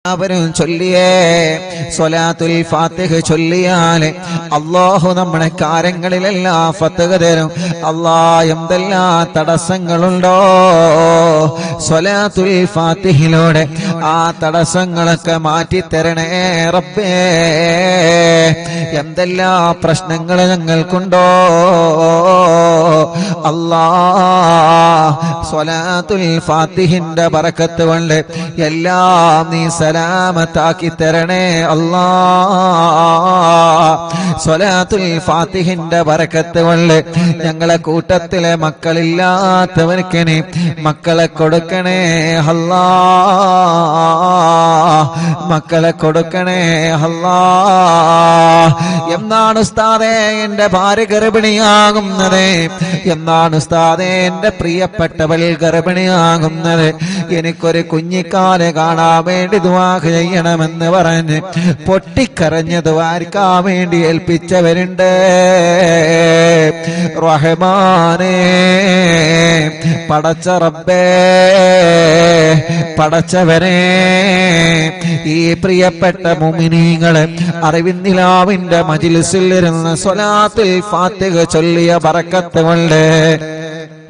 അവരും ചൊല്ലിയേ സ്വലാത്തുൽ ഫാത്തിഹ ചൊല്ലിയാൽ അല്ലാഹു നമ്മുടെ കാര്യങ്ങളിലെല്ലാം ഫത്ഹ് തരും. അല്ലാഹ് എന്തെല്ലാം തടസ്സങ്ങളുണ്ടോ സ്വലാത്തുൽ ഫാത്തിഹിലൂടെ ആ തടസ്സങ്ങളൊക്കെ മാറ്റിത്തരണേ റബ്ബേ. എന്തെല്ലാം പ്രശ്നങ്ങൾ ഞങ്ങൾക്കുണ്ടോ അല്ലാഹ് സ്വലാത്തുൽ ഫാത്തിഹിന്റെ ബറക്കത്ത് കൊണ്ട് എല്ലാം നീ സലാമത്താക്കി തരണേ അല്ലാഹ്. സ്വലാത്തുൽ ഫാത്തിഹിന്റെ ബറക്കത്ത് കൊണ്ട് ഞങ്ങളെ കൂട്ടത്തിലെ മക്കളില്ലാത്തവർക്ക് നീ മക്കളെ കൊടുക്കണേ അല്ലാഹ്. മക്കളെ കൊടുക്കണേ അല്ലാഹ്. എന്നാണ് ഉസ്താദേ എന്റെ ഭാര്യ ഗർഭിണിയാകുന്നത്? എന്നാണ് ഉസ്താദേ എന്റെ പ്രിയപ്പെട്ടവൾ ഗർഭിണിയാകുന്നത്? എനിക്കൊരു കുഞ്ഞിക്കാല് കാണാൻ വേണ്ടി ദുആ ചെയ്യണമെന്ന് പറഞ്ഞ് പൊട്ടിക്കരഞ്ഞ് ദുആർക്കാൻ വേണ്ടി ഏൽപ്പിച്ചവരുണ്ട്. റഹ്മാനേ, പടച്ച റബ്ബേ, പടച്ചവനെ, ഈ പ്രിയപ്പെട്ട മുഅ്മിനീങ്ങളെ അറിവിന്നിലാവിന്റെ മജ്ലിസിൽ ഇരുന്ന് സ്വലാത്തുൽ ഫാത്തിഹ ചൊല്ലിയ ബറക്കത്ത് കൊണ്ട്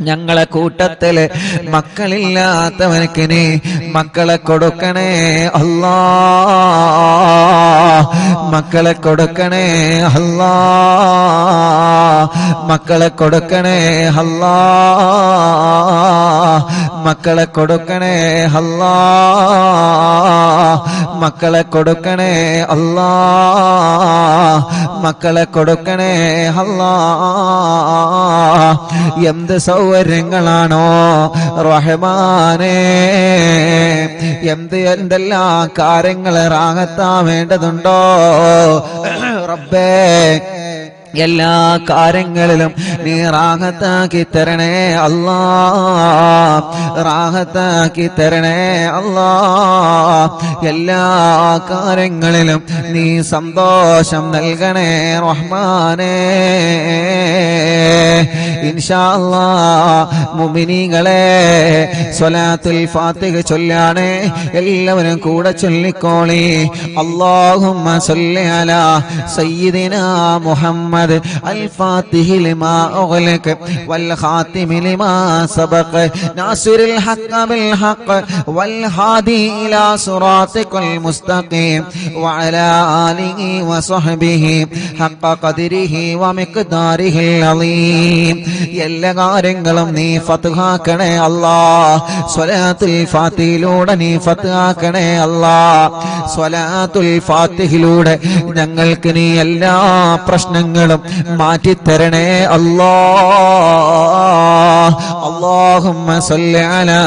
ഞങ്ങളെ കൂട്ടത്തില് മക്കളില്ലാത്തവനക്ക് നീ മക്കളെ കൊടുക്കണേ അല്ലാഹ്. മക്കളെ കൊടുക്കണേ അല്ലാഹ്. മക്കളെ കൊടുക്കണേ അല്ലാഹ്. മക്കളെ കൊടുക്കണേ അല്ലാഹ്. മക്കളെ കൊടുക്കണേ അല്ലാഹ്. മക്കളെ കൊടുക്കണേ അല്ലാഹ്. എന്ത് സൗകര്യങ്ങളാണോ റഹ്മാനേ, എന്തെല്ലാം കാര്യങ്ങൾ റാഹത്താൻ വേണ്ടതുണ്ടോ റബ്ബേ, എല്ലാ കാര്യങ്ങളിലും നീ റാഹത്താക്കി തരണേ അല്ലാഹ്. റാഹത്താക്കി തരണേ അല്ലാഹ്. എല്ലാ കാര്യങ്ങളിലും നീ സന്തോഷം നൽകണേ റഹ്മാനേ. ഇൻഷാ അല്ലാഹ് മുഅ്മിനീങ്ങളെ സ്വലാത്തുൽ ഫാത്തിഹ ചൊല്ലാണ് എല്ലാവരും കൂടെ ചൊല്ലിക്കോളി. അല്ലാഹുമ്മ സ്വല്ലി അലാ സയ്യിദിനാ മുഹമ്മദ് الفاتح لما أغلق والخاتم لما سبق ناصر الحق بالحق والهادي إلى صراطك المستقيم وعلى آله وصحبه حق قدره ومقداره العظيم. എല്ലാ കാര്യങ്ങളും നീ ഫത്ഹാക്കണേ അല്ലാഹ്. സ്വലാത്തുൽ ഫാത്തിഹിലൂടെ നീ ഫത്ഹാക്കണേ അല്ലാഹ്. സ്വലാത്തുൽ ഫാത്തിഹിലൂടെ ഞങ്ങൾക്ക് നീ എല്ലാ പ്രശ്നങ്ങളും മാറ്റിത്തരണേ അല്ലാഹ്. اللهم صل على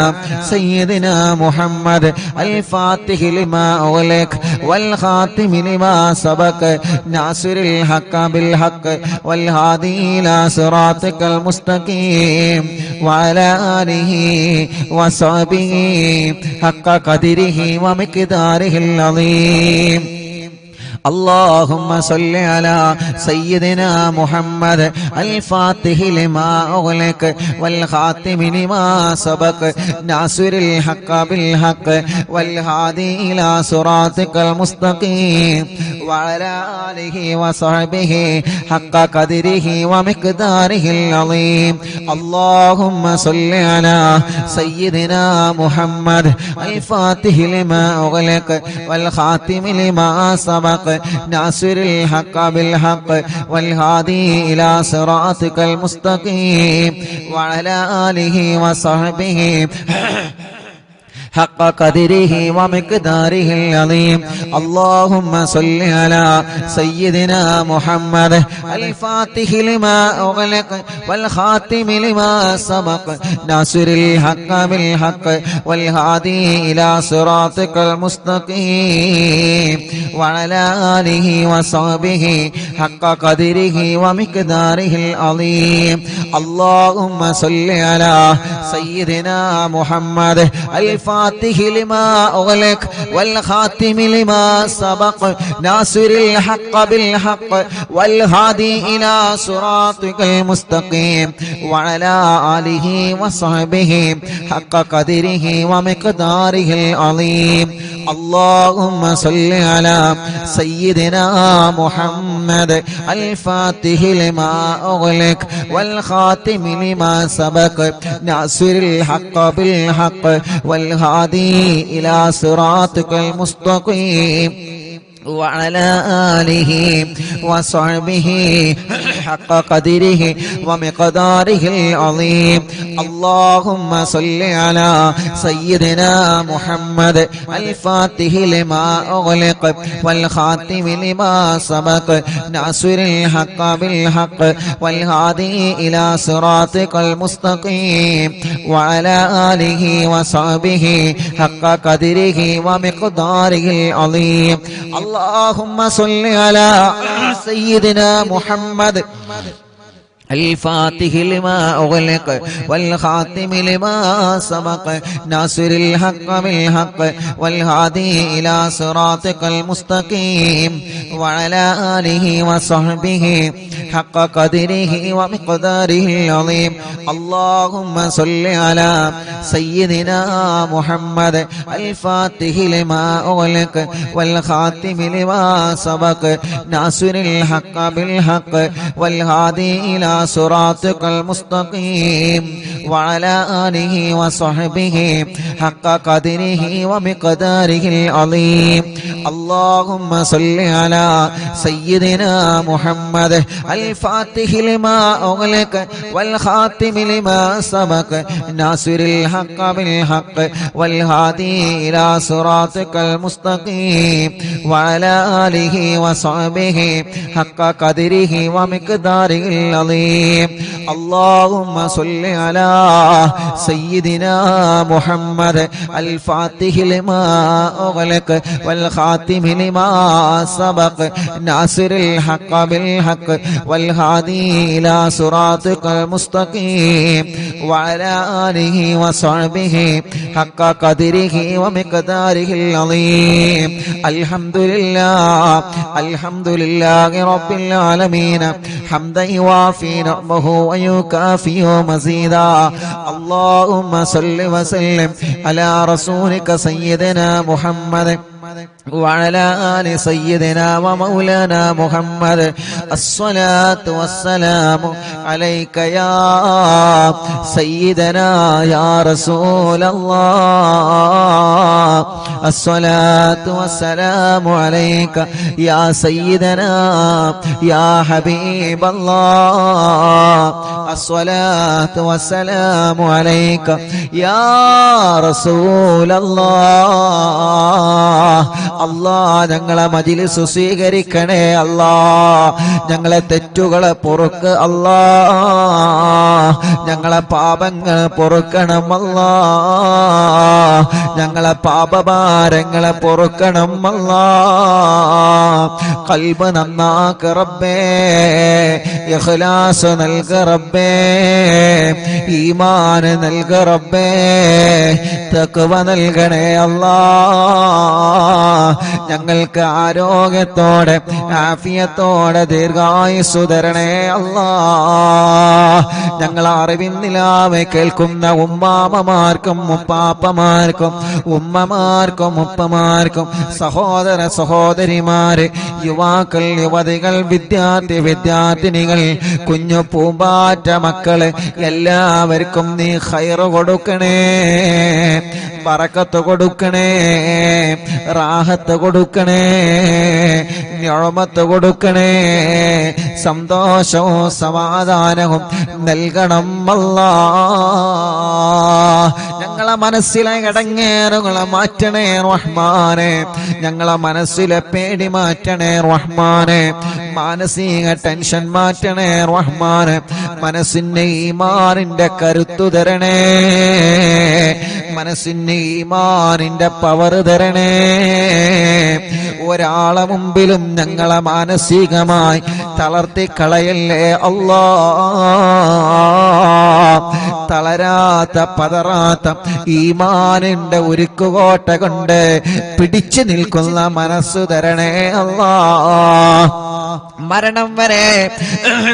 سيدنا محمد الفاتح لما أغلق والخاتم لما سبق ناصر الحق بالحق والهادي إلى صراطك المستقيم وعلى آله وصحبه حق قدره ومقداره العظيم. اللهم صل على سيدنا محمد الفاتح لما أغلق والخاتم لما سبق ناصر الحق بالحق والهادي إلى صراطك المستقيم وعلى آله وصحبه حق قدره ومقداره العظيم. اللهم صل على سيدنا محمد الفاتح لما أغلق والخاتم لما سبق ناصر الحق بالحق والهادي إلى صراطك المستقيم وعلى آله وصحبه حق قدره ومقداره العظيم. اللهم صل على سيدنا محمد الفاتح لما أغلق والخاتم لما سبق ناصر الحق بالحق والهادي إلى صراطك المستقيم وعلى آله وصحبه حق قدره ومقداره العظيم. اللهم صل على سيدنا محمد الفاتح لما أغلق والخاتم لما سبق ناصر الحق بالحق والهادي إلى صراطك المستقيم وعلى آله وصحبه حق قدره ومقداره العظيم. اللهم صل على سيدنا محمد الفاتح لما أغلق والخاتم لما سبق ناصر الحق بالحق والهادي إلى صراطك المستقيم وعلى آله وصحبه حق قدره ومقداره العظيم اللهم صل على سيدنا محمد الفاتح لما أغلق والخاتم لما سبق ناصر الحق بالحق والهادي إلى صراطك المستقيم وعلى آله وصحبه حق قدره ومقداره العظيم اللهم صل على سيدنا محمد الفاتح لما أغلق والخاتم لما سبق ناصر الحق بالحق والهادي إلى صراطك المستقيم وعلى آله وصحبه حق قدره ومقداره العظيم اللهم صل على سيدنا محمد الفاتح لما أغلق والخاتم لما سبق ناصر الحق بالحق والهادي إلى صراطك المستقيم وعلى آله وصحبه حق قدره ومقداره العظيم اللهم صل على سيدنا محمد الفاتح لما أغلق والخاتم لما سبق ناصر الحق بالحق والهادي إلى صراطك المستقيم وعلى آله وصحبه حق قدره ومقداره العظيم اللهم صل على سيدنا محمد الفاتح لما أغلق والخاتم لما سبق ناصر الحق بالحق والهادي إلى صراطك المستقيم وعلى آله وصحبه حق قدره ومقداره العظيم الحمد لله رب العالمين حمدا يوافي نعمه ويكافئ مزيدا اللهم صل وسلم على رسولك سيدنا محمد وعلى آل سيدنا ومولانا محمد الصلاة والسلام عليك يا سيدنا يا رسول الله الصلاة والسلام عليك يا سيدنا يا حبيب الله الصلاة والسلام عليك يا رسول الله അല്ലാഹ് ഞങ്ങളെ മജ്‌ലിസ് സ്വീകരിക്കണേ അല്ലാഹ് ഞങ്ങളെ തെറ്റുകളെ പൊറുക്ക് അല്ലാഹ് ഞങ്ങളെ പാപങ്ങൾ പൊറുക്കണം അല്ലാഹ് ഞങ്ങളെ പാപഭാരങ്ങളെ പൊറുക്കണം അല്ലാഹ് ഖൽബ് നന്നാക്ക് റബ്ബേ ഇഖ്ലാസ് നൽക റബ്ബേ ഈമാൻ നൽക റബ്ബേ തഖ്വ നൽകണേ അല്ലാഹ് ഞങ്ങൾക്ക് ആരോഗ്യത്തോടെ ആഫിയത്തോടെ ദീർഘായുസ്സു തരണേ അല്ലാഹ് ഞങ്ങൾ അറിവിന്നിലാവെ കേൾക്കുന്ന ഉമ്മാമമാർക്കും ഉപ്പാപ്പമാർക്കും ഉമ്മമാർക്കും ഉപ്പമാർക്കും സഹോദര സഹോദരിമാര് യുവാക്കൾ യുവതികൾ വിദ്യാർത്ഥിനികൾ കുഞ്ഞു പൂമ്പാറ്റ മക്കള് എല്ലാവർക്കും നീ ഖൈറ് കൊടുക്കണേ ബറക്കത്ത് കൊടുക്കണേ റാഹത്ത് കൊടുക്കണേ നിഅമത്ത് കൊടുക്കണേ സന്തോഷവും സമാധാനവും നൽകണം അല്ലാഹ് ഞങ്ങളെ മനസ്സിലെ ഇടങ്ങേറുകളെ മാറ്റണേ റഹ്മാനെ ഞങ്ങളെ മനസ്സിലെ പേടി മാറ്റണേ റഹ്മാനെ മാനസിക ടെൻഷൻ മാറ്റണേ റഹ്മാനെ മനസ്സിന് ഈമാനിന്റെ കരുത്തു തരണേ മനസ്സിന് ഈമാനിന്റെ പവർ തരണേ ഒരാളെ മുമ്പിലും ഞങ്ങളെ മാനസികമായി തളർത്തി കളയല്ലേ അല്ലാഹ് തളരാത്ത പതറാത്ത ഈമാനിന്റെ ഉരുക്കുകോട്ട കൊണ്ട് പിടിച്ചു നിൽക്കുന്ന മനസ്സ് തരണേ അല്ലാഹ് മരണം വരെ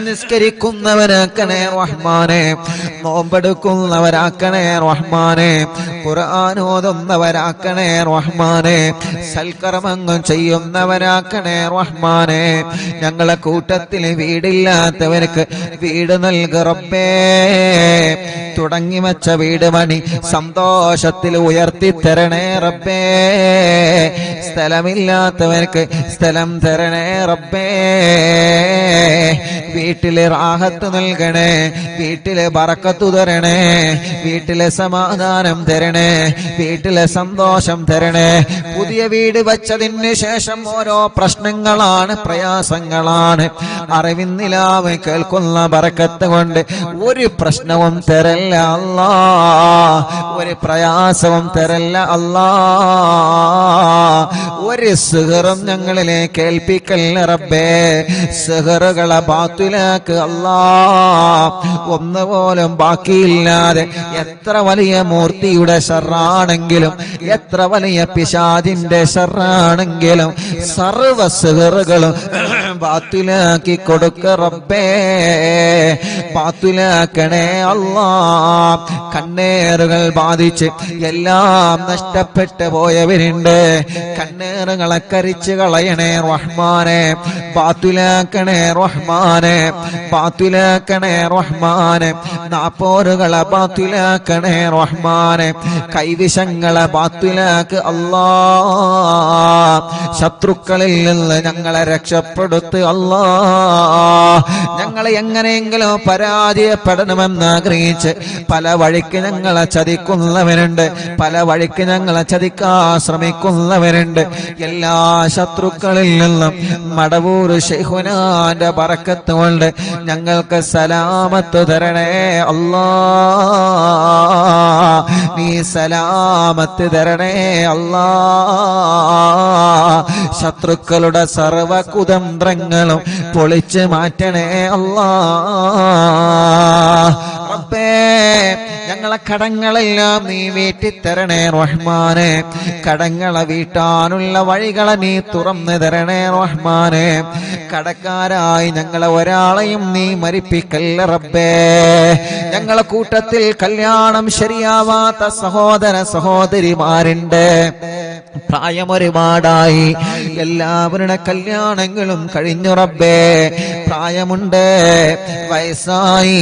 നിസ്കരിക്കുന്നവരാക്കണേ റഹ്മാനെ, നോമ്പെടുക്കുന്നവരാക്കണേ റഹ്മാനെ, ഖുർആൻ ഓതുന്നവരാക്കണേ റഹ്മാനെ, സൽക്കർമ്മങ്ങൾ ചെയ്യുന്നവരാക്കണേ റഹ്മാനെ. ഞങ്ങളെ കൂട്ടത്തിൽ വീടില്ലാത്തവർക്ക് വീട് നൽക റബ്ബേ. തുടങ്ങി വച്ച വീട് പണി സന്തോഷത്തിൽ ഉയർത്തി തരണേ റബ്ബേ. സ്ഥലമില്ലാത്തവർക്ക് സ്ഥലം തരണേ റബ്ബേ. വീട്ടിലെ റാഹത്ത് നൽകണേ, വീട്ടിലെ ബറക്കത്ത് തരണേ, വീട്ടിലെ സമാധാനം തരണേ, വീട്ടിലെ സന്തോഷം തരണേ. പുതിയ വീട് വച്ചതിന് ശേഷം ഓരോ പ്രശ്നങ്ങളാണ്, പ്രയാസങ്ങളാണ്. അറിവിന്നിലാവ് കേൾക്കുന്ന ബറക്കത്ത് കൊണ്ട് ഒരു പ്രശ്നവും തരല്ല അല്ലാ, ഒരു പ്രയാസവും തരല്ല അല്ലാ. ഒരു സിഹറും ഞങ്ങളിലേക്ക് കേൾപ്പിക്കല്ല റബ്ബേ. സിഹറുകളെ ബാത്തിലാക്ക് അല്ലാ. ഒന്നുപോലും ബാക്കിയില്ലാതെ എത്ര വലിയ മൂർത്തിയുടെ ശർറാണെങ്കിലും, എത്ര വലിയ പിശാചിന്റെ ശർറാണെങ്കിലും സർവ സിഹറുകളും ബാത്തിലാക്കി കൊടുക്ക റബ്ബേ. ബാത്തിലാക്കണേ അല്ലാ. കണ്ണേറുകൾ ബാധിച്ച് എല്ലാം നഷ്ടപ്പെട്ടു പോയവരുണ്ട്. കണ്ണേറുകളെ കരിച്ചു കളയണേ റഹ്മാനെ. ബാത്തിലാക്കണേ റഹ്മാനെ, ബാത്തിലാക്കണേ റഹ്മാനെ. നാപ്പോരുകളെ ബാത്തിലാക്കണേ റഹ്മാനെ. കൈവിഷങ്ങളെ ബാത്തിലാക്ക് അല്ലാ. ശത്രുക്കളിൽ നിന്ന് ഞങ്ങളെ രക്ഷപ്പെടുത്ത് അല്ലാ. ഞങ്ങളെ എങ്ങനെയെങ്കിലും പരാജയപ്പെടണമെന്ന് ആഗ്രഹിച്ച് പല വഴിക്ക് ഞങ്ങളെ ചതിക്കുന്നവരുണ്ട്, പല വഴിക്ക് ഞങ്ങളെ ചതിക്കാൻ ശ്രമിക്കുന്നവരുണ്ട്. എല്ലാ ശത്രുക്കളിൽ നിന്നും മടവൂർ ശൈഖുനാന്റെ ബറക്കത്ത് കൊണ്ട് ഞങ്ങൾക്ക് സലാമത്ത് തരണേ അല്ലാ. നീ സലാമത്ത് തരണേ അല്ലാ. ശത്രുക്കളുടെ സർവ കുതന്ത്രങ്ങളും പൊളിച്ച് മാറ്റണേ അല്ലാ. റബ്ബേ, ഞങ്ങളെ കടങ്ങളെല്ലാം നീ വീട്ടിത്തരണേ റഹ്മാനെ. കടങ്ങളെ വീട്ടാനുള്ള വഴികളെ നീ തുറന്നു തരണേ റഹ്മാനെ. കടക്കാരായി ഞങ്ങളെ ഒരാളെയും നീ മരിപ്പിക്കല്ല റബ്ബേ. ഞങ്ങളെ കൂട്ടത്തിൽ കല്യാണം ശരിയാവാത്ത സഹോദര സഹോദരിമാരുണ്ട്. പ്രായം ഒരുപാടായി, എല്ലാവരുടെ കല്യാണങ്ങളും കഴിഞ്ഞു റബ്ബേ. പ്രായമുണ്ട്, വയസ്സായി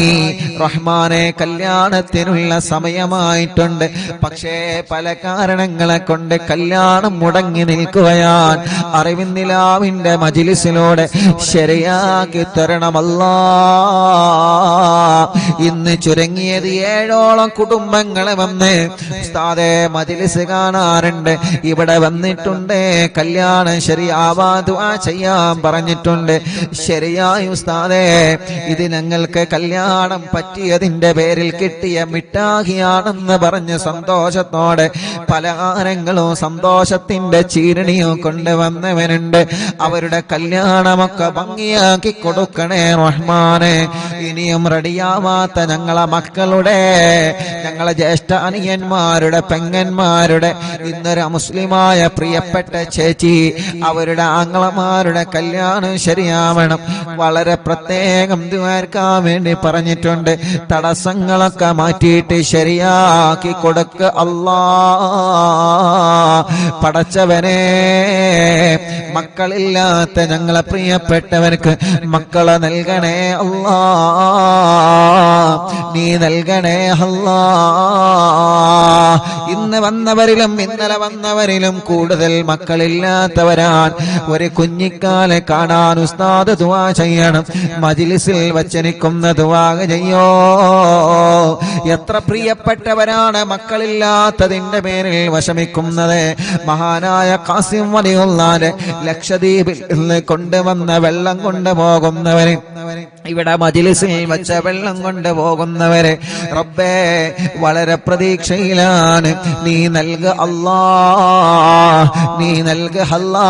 റഹ്മാനെ, കല്യാണത്തിനുള്ള സമയമായിട്ടുണ്ട്. പക്ഷേ പല കാരണങ്ങളെ കൊണ്ട് കല്യാണം മുടങ്ങി നിൽക്കുകയാണ്. അറിവിന്നിലാവിന്റെ മജ്‌ലിസിലൂടെ ശരിയാക്കി തരണമല്ലാ. ഇന്ന് ചുരുങ്ങിയത് 7ഓളം കുടുംബങ്ങളെ വന്ന് ഉസ്താദേ മജ്‌ലിസ് കാണാറുണ്ട്, ഇവിടെ വന്നിട്ടുണ്ട്, കല്യാണം ശരിയാവാ ദുആ ചെയ്യാൻ പറഞ്ഞിട്ടുണ്ട്. ശരിയായി ഉസ്താദേ, ഇത് ഞങ്ങൾക്ക് കല്യാണം പറ്റിയതിന്റെ പേരിൽ കിട്ടിയ മിഠായിയാണെന്ന് പറഞ്ഞ് സന്തോഷത്തോടെ പലഹാരങ്ങളും സന്തോഷത്തിന്റെ ചീരണിയും കൊണ്ടുവന്നവനുണ്ട്. അവരുടെ കല്യാണമൊക്കെ ഭംഗിയാക്കി കൊടുക്കണേ റഹ്മാനെ. ഇനിയും റെഡിയാവാത്ത ഞങ്ങളെ മക്കളുടെ, ഞങ്ങളെ ജ്യേഷ്ഠ അനിയന്മാരുടെ, പെങ്ങന്മാരുടെ, ഇന്നൊരു മുസ്ലിമായ പ്രിയപ്പെട്ട ചേച്ചി, അവരുടെ ആങ്ങളമാരുടെ കല്യാണം ശരിയാവണം. വളരെ പ്രത്യേകം ദുആർക്കാൻ വേണ്ടി പറഞ്ഞിട്ടുണ്ട്. തടസ്സങ്ങളൊക്കെ മാറ്റിയിട്ട് ശരിയാക്കി കൊടുക്ക അല്ലാ. പടച്ചവനെ, മക്കളില്ലാത്ത ഞങ്ങളെ പ്രിയപ്പെട്ടവർക്ക് മക്കളെ നൽകണേ അല്ലാ. നീ നൽകണേ അല്ലാ. ഇന്ന് വന്നവരിലും ഇന്നലെ വന്നവരിലും കൂടുതൽ മക്കളില്ലാത്തവരാൻ ഒരു കുഞ്ഞിക്കാലെ കാണാൻ ഉസ്താദ് ദുആ ചെയ്യണം. മജ്‌ലിസിൽ വച്ചനിക്കുന്ന ദുആ ചെയ്യോ. എത്ര പ്രിയപ്പെട്ടവരാണ് മക്കളില്ലാത്തതിന്റെ പേരിൽ വിഷമിക്കുന്നത്. മഹാനായ ഖാസിം വലിയുള്ളാന്റെ ലക്ഷദ്വീപിൽ നിന്ന് കൊണ്ടുവന്ന വെള്ളം കൊണ്ടുപോകുന്നവര്, ഇവിടെ മജ്‌ലിസിൽ വെച്ച വെള്ളം കൊണ്ടുപോകുന്നവര് റബ്ബേ വളരെ പ്രതീക്ഷയിലാണ്. നീ നൽക അല്ലാ, നീ നൽക അല്ലാ.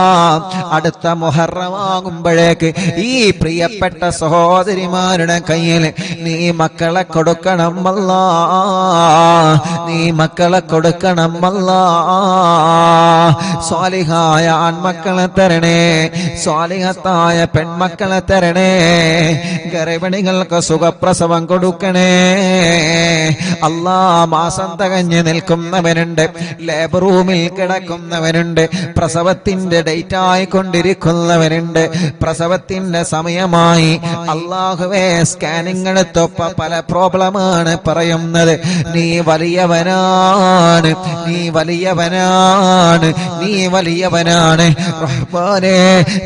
അടുത്ത മുഹറമാകുമ്പോഴേക്ക് ഈ പ്രിയപ്പെട്ട സഹോദരിമാരുടെ കയ്യിൽ നീ മക്കളെ കൊടുക്കണം അല്ലാ. നീ മക്കളെ കൊടുക്കണം അല്ലാ. സ്വാലിഹായ ആൺമക്കളെ തരണേ, സ്വാലിഹത്തായ പെൺമക്കളെ തരണേ. ഗർഭിണികൾക്ക് സുഖപ്രസവം കൊടുക്കണേ അല്ലാ. മാസം തികഞ്ഞ് നിൽക്കുന്നവനുണ്ട്, ലേബർ റൂമിൽ കിടക്കുന്നവനുണ്ട്, പ്രസവത്തിന്റെ ഡേറ്റ് ആയിക്കൊണ്ടിരിക്കുന്നവനുണ്ട്, പ്രസവത്തിന്റെ സമയമായി. അല്ലാഹുവേ, സ്കാനിങ് എടുത്തപ്പോ പല പ്രോബ്ലമാണ് പറയുന്നത്. നീ വലിയവനാണ്, നീ വലിയവനാണ്, നീ വലിയവനാണ് റഹ്മാനേ.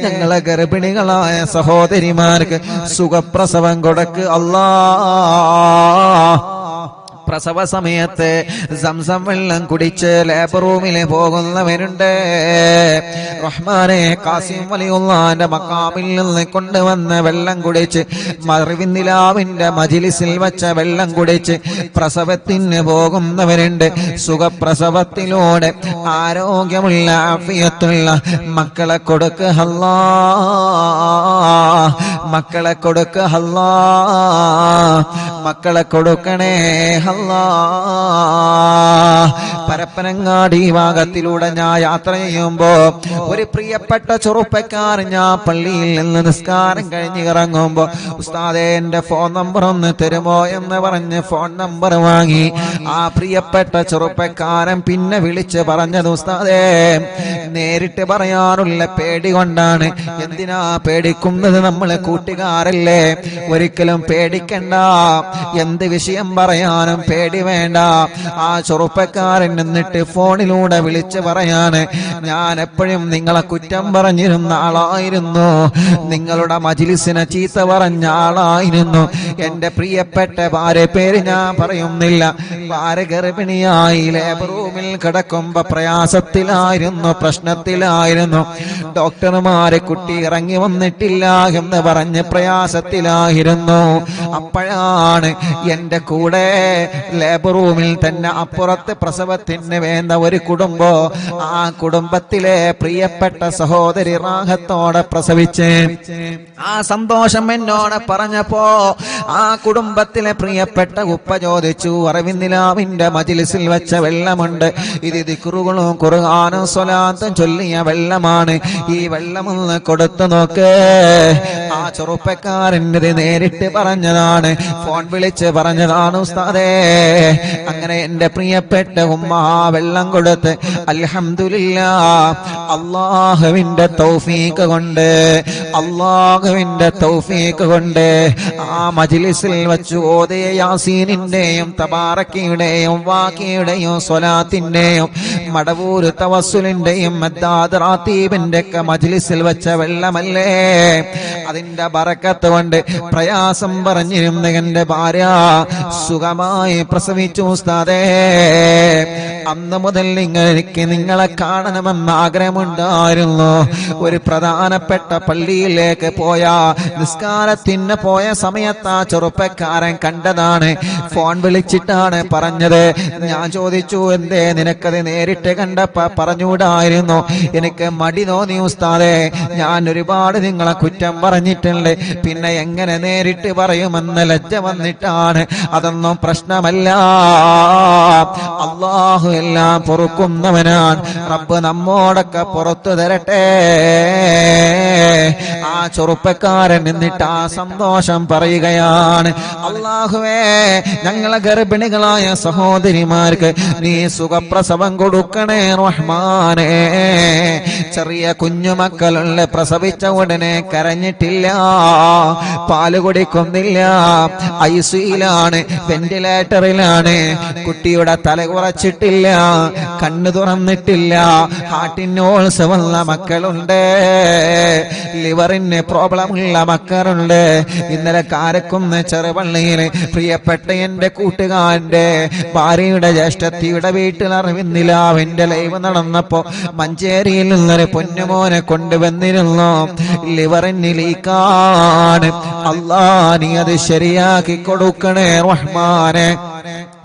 ഞങ്ങളെ ഗർഭിണികളായ സഹോദരിമാർക്ക് സുഖപ്രസവം കൊടുക്ക് അല്ലാ. പ്രസവ സമയത്ത് സംസം വെള്ളം കുടിച്ച് ലേബർ റൂമിൽ പോകുന്നവരുണ്ട് റഹ്മാനെ. കാസിം വലിയുള്ളാന്റെ മക്കാമിൽ നിന്ന് കൊണ്ടുവന്ന വെള്ളം കുടിച്ച്, മറിവിന്ദിലാവിന്റെ മജിലിസിൽ വെച്ച വെള്ളം കുടിച്ച് പ്രസവത്തിന് പോകുന്നവരുണ്ട്. സുഖപ്രസവത്തിലൂടെ ആരോഗ്യമുള്ള ആഫിയത്തുള്ള മക്കളെ കൊടുക്ക് അല്ലാ, മക്കളെ കൊടുക്ക് അല്ലാ, മക്കളെ കൊടുക്കണേ അല്ലാ. പരപ്പനങ്ങാടി ഭാഗത്തിലൂടെ ഞാൻ യാത്ര ചെയ്യുമ്പോ ഒരു പ്രിയപ്പെട്ട ചെറുപ്പക്കാരൻ ഞാൻ പള്ളിയിൽ നിന്ന് നിസ്കാരം കഴിഞ്ഞ് ഇറങ്ങുമ്പോ, ഉസ്താദേ എന്റെ ഫോൺ നമ്പർ ഒന്ന് തരുമോ എന്ന് പറഞ്ഞ് ഫോൺ നമ്പർ വാങ്ങി. ആ പ്രിയപ്പെട്ട ചെറുപ്പക്കാരൻ പിന്നെ വിളിച്ച് പറഞ്ഞത്, ഉസ്താദേ നേരിട്ട് പറയാനുള്ള പേടി കൊണ്ടാണ്. എന്തിനാ പേടിക്കുന്നത്? നമ്മളെ കൂട്ടുകാരല്ലേ, ഒരിക്കലും പേടിക്കണ്ട. എന്ത് വിഷയം പറയാനും പേടി വേണ്ട. ആ ചെറുപ്പക്കാരൻ എന്നിട്ട് ഫോണിലൂടെ വിളിച്ച് പറയാണ്, ഞാൻ എപ്പോഴും നിങ്ങളെ കുറ്റം പറഞ്ഞിരുന്ന ആളായിരുന്നു, നിങ്ങളുടെ മജ്ലിസിനെ ചീത്ത പറഞ്ഞ ആളായിരുന്നു. എന്റെ പ്രിയപ്പെട്ട ഭാര്യ പേര് ഞാൻ പറയുന്നില്ല, ഭാര്യ ഗർഭിണിയായി ലേബർ റൂമിൽ കിടക്കുമ്പോ പ്രയാസത്തിലായിരുന്നു, പ്രശ്നത്തിലായിരുന്നു. ഡോക്ടർമാരെ കുട്ടി ഇറങ്ങി വന്നിട്ടില്ല എന്ന് പറഞ്ഞ് പ്രയാസത്തിലായിരുന്നു. അപ്പോഴാണ് എന്റെ കൂടെ ലേബർ റൂമിൽ തന്നെ അപ്പുറത്ത് പ്രസവത്തിന് വേണ്ട ഒരു കുടുംബം, ആ കുടുംബത്തിലെ പ്രിയപ്പെട്ട സഹോദരി റാഹത്തോടെ പ്രസവിച്ച് ആ സന്തോഷം എന്നോട് പറഞ്ഞപ്പോ ആ കുടുംബത്തിലെ പ്രിയപ്പെട്ട ഉപ്പ ചോദിച്ചു, അറിവിന്ദിലാവിന്റെ മജ്ലിസിൽ വെച്ച വെള്ളമുണ്ട്, ഇത് ദിക്റുകളും ഖുർആനും സ്വലാത്തും ചൊല്ലിയ വെള്ളമാണ്, ഈ വെള്ളമൊന്ന് കൊടുത്തു നോക്ക്. ആ ചെറുപ്പക്കാരൻ്റെ നേരിട്ട് പറഞ്ഞതാണ്, ഫോൺ വിളിച്ച് പറഞ്ഞതാണ്, ഉസ്താദേ. അങ്ങനെ എന്റെ പ്രിയപ്പെട്ട ഉമ്മ വെള്ളം കൊടുത്ത് അൽഹംദുലില്ലാഹ്, അല്ലാഹുവിന്റെ തൗഫീഖ് കൊണ്ട്, അല്ലാഹുവിന്റെ തൗഫീഖ് കൊണ്ട് ആ മജ്ലിസിൽ വെച്ച് ഓതിയ യാസീനിന്റെയും തബാറക്കയുടെയും വാക്കിയുടെയും സ്വലാത്തിന്റെയും മടവൂർ തവസ്സുലിന്റെയും മദ്ദാദ് റാത്തീബിന്റെ ഒക്കെ മജ്ലിസിൽ വെച്ച വെള്ളമല്ലേ. അതിന്റെ ബറക്കത്ത് കൊണ്ട് പ്രയാസം പറഞ്ഞിരുന്ന എന്റെ ഭാര്യ സുഖമായി പ്രസവിച്ചു ഉസ്താദേ. അന്ന് മുതൽ എനിക്ക് നിങ്ങളെ കാണണമെന്ന് ആഗ്രഹമുണ്ടായിരുന്നു. ഒരു പ്രധാനപ്പെട്ട പള്ളിയിലേക്ക് പോയ നിസ്കാരത്തിന് പോയ സമയത്ത് ആ ചെറുപ്പക്കാരൻ കണ്ടതാണ്, ഫോൺ വിളിച്ചിട്ടാണ് പറഞ്ഞത്. ഞാൻ ചോദിച്ചു, എന്തേ നിനക്കത് നേരിട്ട് കണ്ടപ്പോ പറഞ്ഞുകൂടായിരുന്നു? എനിക്ക് മടി തോന്നി ഉസ്താദേ, ഞാൻ ഒരുപാട് നിങ്ങളെ കുറ്റം പറഞ്ഞിട്ടുണ്ട്, പിന്നെ എങ്ങനെ നേരിട്ട് പറയുമെന്ന് ലജ്ജ വന്നിട്ടാണ്. അതൊന്നും പ്രശ്നമല്ല, അല്ലാഹു എല്ലാം പൊറുക്കുന്നവനാണ്. റബ്ബ് നമ്മോടൊക്കെ പുറത്തു തരട്ടെ. ആ ചെറുപ്പക്കാരൻ എന്നിട്ട് ആ സന്തോഷം പറയുകയാണ്, അല്ലാഹുവേ ഞങ്ങളെ ഗർഭിണികളായ സഹോദരിമാർക്ക് നീ സുഖപ്രസവം കൊടുക്കണേ റഹ്മാനേ. ചെറിയ കുഞ്ഞുമക്കളുള്ള പ്രസവിച്ച ഉടനെ കരഞ്ഞിട്ടില്ല, പാല് കുടിക്കുന്നില്ല, ഐസിയിലാണ്, വെന്റിലേറ്ററിലാണ്, കുട്ടിയുടെ തല കുറച്ചിട്ടില്ല, കണ്ണു തുറന്നിട്ടില്ല, ഹാർട്ടിനോൾസ് വന്ന മക്കളുണ്ട്, ലിവറിന് പ്രോബ്ലം ഉള്ള മക്കളുണ്ട്. ഇന്നലെ കാരക്കുന്ന് ചെറുപള്ളിയിൽ പ്രിയപ്പെട്ട എന്റെ കൂട്ടുകാരന്റെ ഭാര്യയുടെ ജ്യേഷ്ഠത്തിയുടെ വീട്ടിൽ അറിവിന്ദിലാവിന്റെ ലൈവ് നടന്നപ്പോ മഞ്ചേരിയിൽ നിന്നൊരു പൊന്നുമോനെ കൊണ്ടുവന്നിരുന്നു. ലിവറിന് ലീക്കാണ്. അല്ലാ നീ അത് ശരിയാക്കി കൊടുക്കണേ റഹ്മാനെ.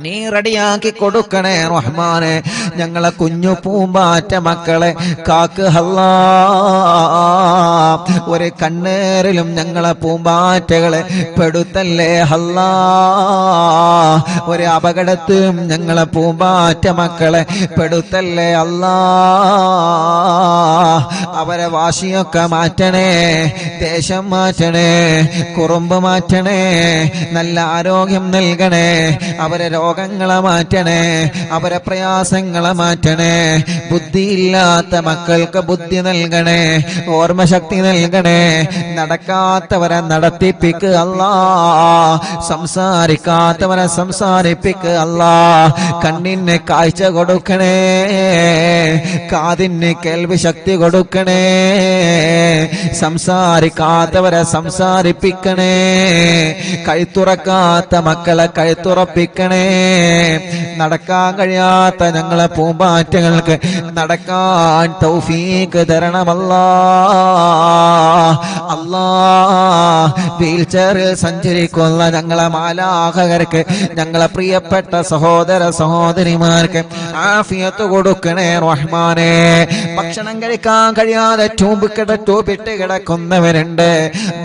നീ റെഡിയാക്കി കൊടുക്കണേ റഹ്മാനെ. ഞങ്ങളെ കുഞ്ഞു പൂമ്പാറ്റ മക്കളെ കാക്ക് അല്ലാ. ഒരു കണ്ണേറിലും ഞങ്ങളെ പൂമ്പാറ്റകളെ പെടുത്തല്ലേ അല്ലാ. ഒരു അപകടത്തിലും ഞങ്ങളെ പൂമ്പാറ്റ മക്കളെ പെടുത്തല്ലേ അല്ലാ. അവരെ വാശിയൊക്കെ മാറ്റണേ, ദേശം മാറ്റണേ, കുറുമ്പ് മാറ്റണേ, നല്ല ആരോഗ്യം നൽകണേ, അവരെ രോഗങ്ങളെ മാറ്റണേ, അവരെ പ്രയാസങ്ങളെ മാറ്റണേ. ബുദ്ധിയില്ലാത്ത മക്കൾക്ക് ബുദ്ധി നൽകണേ, ഓർമ്മശക്തി നൽകണേ. നടക്കാത്തവരെ നടത്തിപ്പിക്കുക അല്ലാ. സംസാരിക്കാത്തവരെ സംസാരിപ്പിക്കുക അല്ലാ. കണ്ണിന് കാഴ്ച കൊടുക്കണേ, കാതിന് കേൾവി ശക്തി കൊടുക്കണേ. സംസാരിക്കാത്തവരെ സംസാരിപ്പിക്കണേ, കഴുത്തുറക്കാത്ത മക്കളെ കഴുത്തുറപ്പിക്കണേ. നടക്കാൻ കഴിയാത്ത ഞങ്ങളെ പൂമ്പാറ്റകൾക്ക് നടക്കാൻ തൗഫീഖ് തരണമല്ലാ. അല്ലാ, വീൽ ചെയറിൽ സഞ്ചരിക്കുന്ന ഞങ്ങളെ മാലാഖകർക്ക്, ഞങ്ങളെ പ്രിയപ്പെട്ട സഹോദര സഹോദരിമാർക്ക് ആഫിയത്ത് കൊടുക്കണേ റഹ്മാനെ. ഭക്ഷണം കഴിക്കാൻ കഴിയാതെ ട്യൂബിട്ട് കിടക്കുന്നവരുണ്ട്,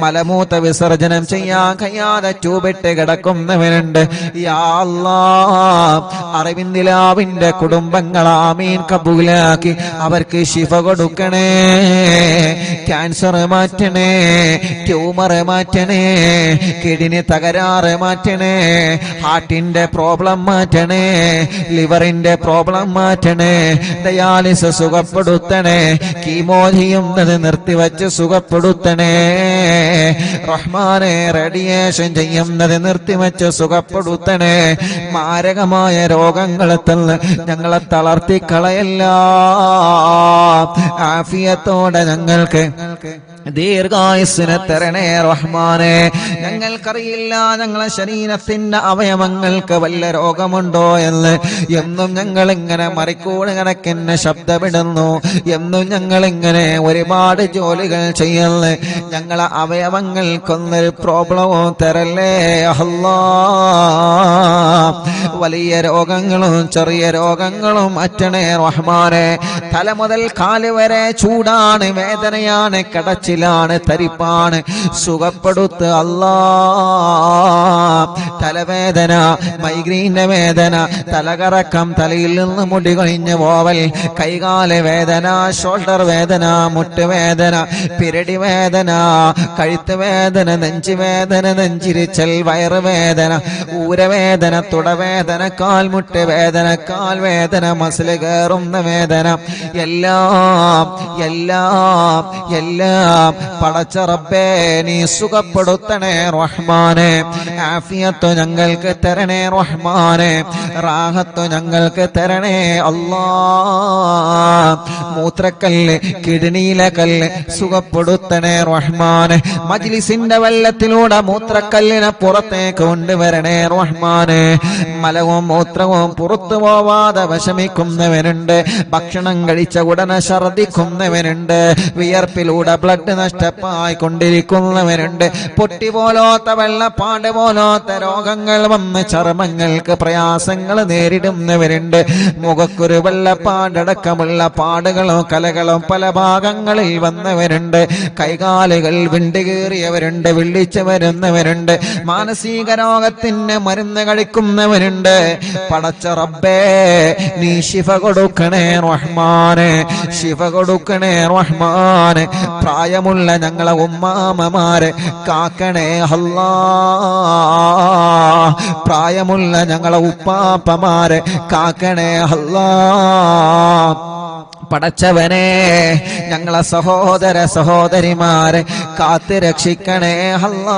മലമൂത്ര വിസർജനം ചെയ്യാൻ കഴിയാതെ ട്യൂബിട്ട് കിടക്കുന്നവരുണ്ട്. യാ അല്ലാഹ്, അറിവിന്ദിലാവിന്റെ കുടുംബങ്ങൾ ആമീൻ കബൂലാക്കി അവർക്ക് ശിഫ കൊടുക്കണേ. ക്യാൻസർ മാറ്റണേ, ട്യൂമർ മാറ്റണേ, കിഡ്നി തകരാറ് മാറ്റണേ, ഹാർട്ടിന്റെ പ്രോബ്ലം മാറ്റണേ, ലിവറിന്റെ പ്രോബ്ലം മാറ്റണേ, ഡയാലിസിസ് സുഖപ്പെടുത്തണേ, കീമോ ചെയ്യുന്നത് നിർത്തിവെച്ച് സുഖപ്പെടുത്തണേ റഹ്മാനെ. റേഡിയേഷൻ ചെയ്യുന്നത് നിർത്തിവെച്ച് സുഖപ്പെടുത്തണേ. മാരകമായ രോഗങ്ങളെ തന്ന് ഞങ്ങളെ തളർത്തിക്കളയല്ല. ആഫിയത്തോടെ ഞങ്ങൾക്ക് ദീർഘായുസ്സിനെ തരണേ റഹ്മാനെ. ഞങ്ങൾക്കറിയില്ല ഞങ്ങളെ ശരീരത്തിന്റെ അവയവങ്ങൾക്ക് വല്ല രോഗമുണ്ടോ എന്ന്. എന്നും ഞങ്ങൾ ഇങ്ങനെ മറിക്കൂട് കണക്കിന് ശബ്ദമിടുന്നു, എന്നും ഞങ്ങൾ ഇങ്ങനെ ഒരുപാട് ജോലികൾ ചെയ്യുന്നു. ഞങ്ങളെ അവയവങ്ങൾക്കൊന്നൊരു പ്രോബ്ലമോ തരല്ലേ അല്ലാ. വലിയ രോഗങ്ങളും ചെറിയ രോഗങ്ങളും മാറ്റണേ റഹ്മാനെ. തല മുതൽ കാല് വരെ ചൂടാണ്, വേദനയാണ്, കടച്ചിലാണ്, തരിപ്പാണ്, സുഖപ്പെടുത്ത് അല്ലാ. തലവേദന, മൈഗ്രീന്റെ വേദന, തലകറക്കം, തലയിൽ നിന്ന് മുടി കൊഴിഞ്ഞ് പോവൽ, കൈകാല് വേദന, ഷോൾഡർ വേദന, മുട്ടുവേദന, പിരടി വേദന, കഴുത്ത് വേദന, നെഞ്ചുവേദന, നെഞ്ചിരിച്ചൽ, വയറുവേദന, ഊരവേദന, തുടവേദന, കാൽമുട്ട് വേദന, കാൽവേദന, മസില് കയറുന്ന വേദന, എല്ലാം എല്ലാം എല്ലാം പടച്ച റബ്ബേ നീ സുഖപ്പെടുത്തണേ റഹ്മാനെ. ആഫിയത്ത് ഞങ്ങൾക്ക് തരണേ റഹ്മാനെ, റാഹത്ത് ഞങ്ങൾക്ക് തരണേ അല്ലാ. മൂത്രക്കല്ല്, കിഡ്നിയിലെ കല്ല് സുഖപ്പെടുത്തണേ റഹ്മാനെ. മജ്ലിസിന്റെ വെള്ളത്തിലൂടെ മൂത്രക്കല്ലിനെ പുറത്തേക്ക് കൊണ്ടുവരണേ റഹ്മാനെ. മലവും മൂത്രവും പുറത്തു പോവാതെ വിഷമിക്കുന്നവനുണ്ട്, ഭക്ഷണം കഴിച്ച ഉടനെ ഛർദിക്കുന്നവനുണ്ട്, വിയർപ്പിലൂടെ ബ്ലഡ് നഷ്ടമായി കൊണ്ടിരിക്കുന്നവരുണ്ട്, പൊട്ടി പോലോത്ത വെള്ളപ്പാട് പോലോത്ത രോഗങ്ങൾ വന്ന് ചർമ്മങ്ങൾക്ക് പ്രയാസങ്ങൾ നേരിടുന്നവരുണ്ട്, മുഖക്കൊരു വെള്ളപ്പാടടക്കമുള്ള പാടുകളോ കലകളോ പല ഭാഗങ്ങളിൽ വന്നവരുണ്ട്, കൈകാലുകൾ വിണ്ടുകീറിയവരുണ്ട്, വിളിച്ചു വരുന്നവരുണ്ട്, മാനസിക രോഗത്തിന് മരുന്ന് കഴിക്കുന്നവരുണ്ട്. പടച്ച റബ്ബേ നീ ശിഫ കൊടുക്കണേ റഹ്മാനെ, ശിഫ കൊടുക്കണേ റഹ്മാനെ. പ്രായമുള്ള ഞങ്ങളെ ഉമ്മാമമാരെ കാക്കണേ അല്ലാ. പ്രായമുള്ള ഞങ്ങളെ ഉപ്പാപ്പമാരെ കാക്കണേ അല്ലാ. പടച്ചവനെ ഞങ്ങളെ സഹോദര സഹോദരിമാരെ കാത്ത് രക്ഷിക്കണേ അല്ലാ.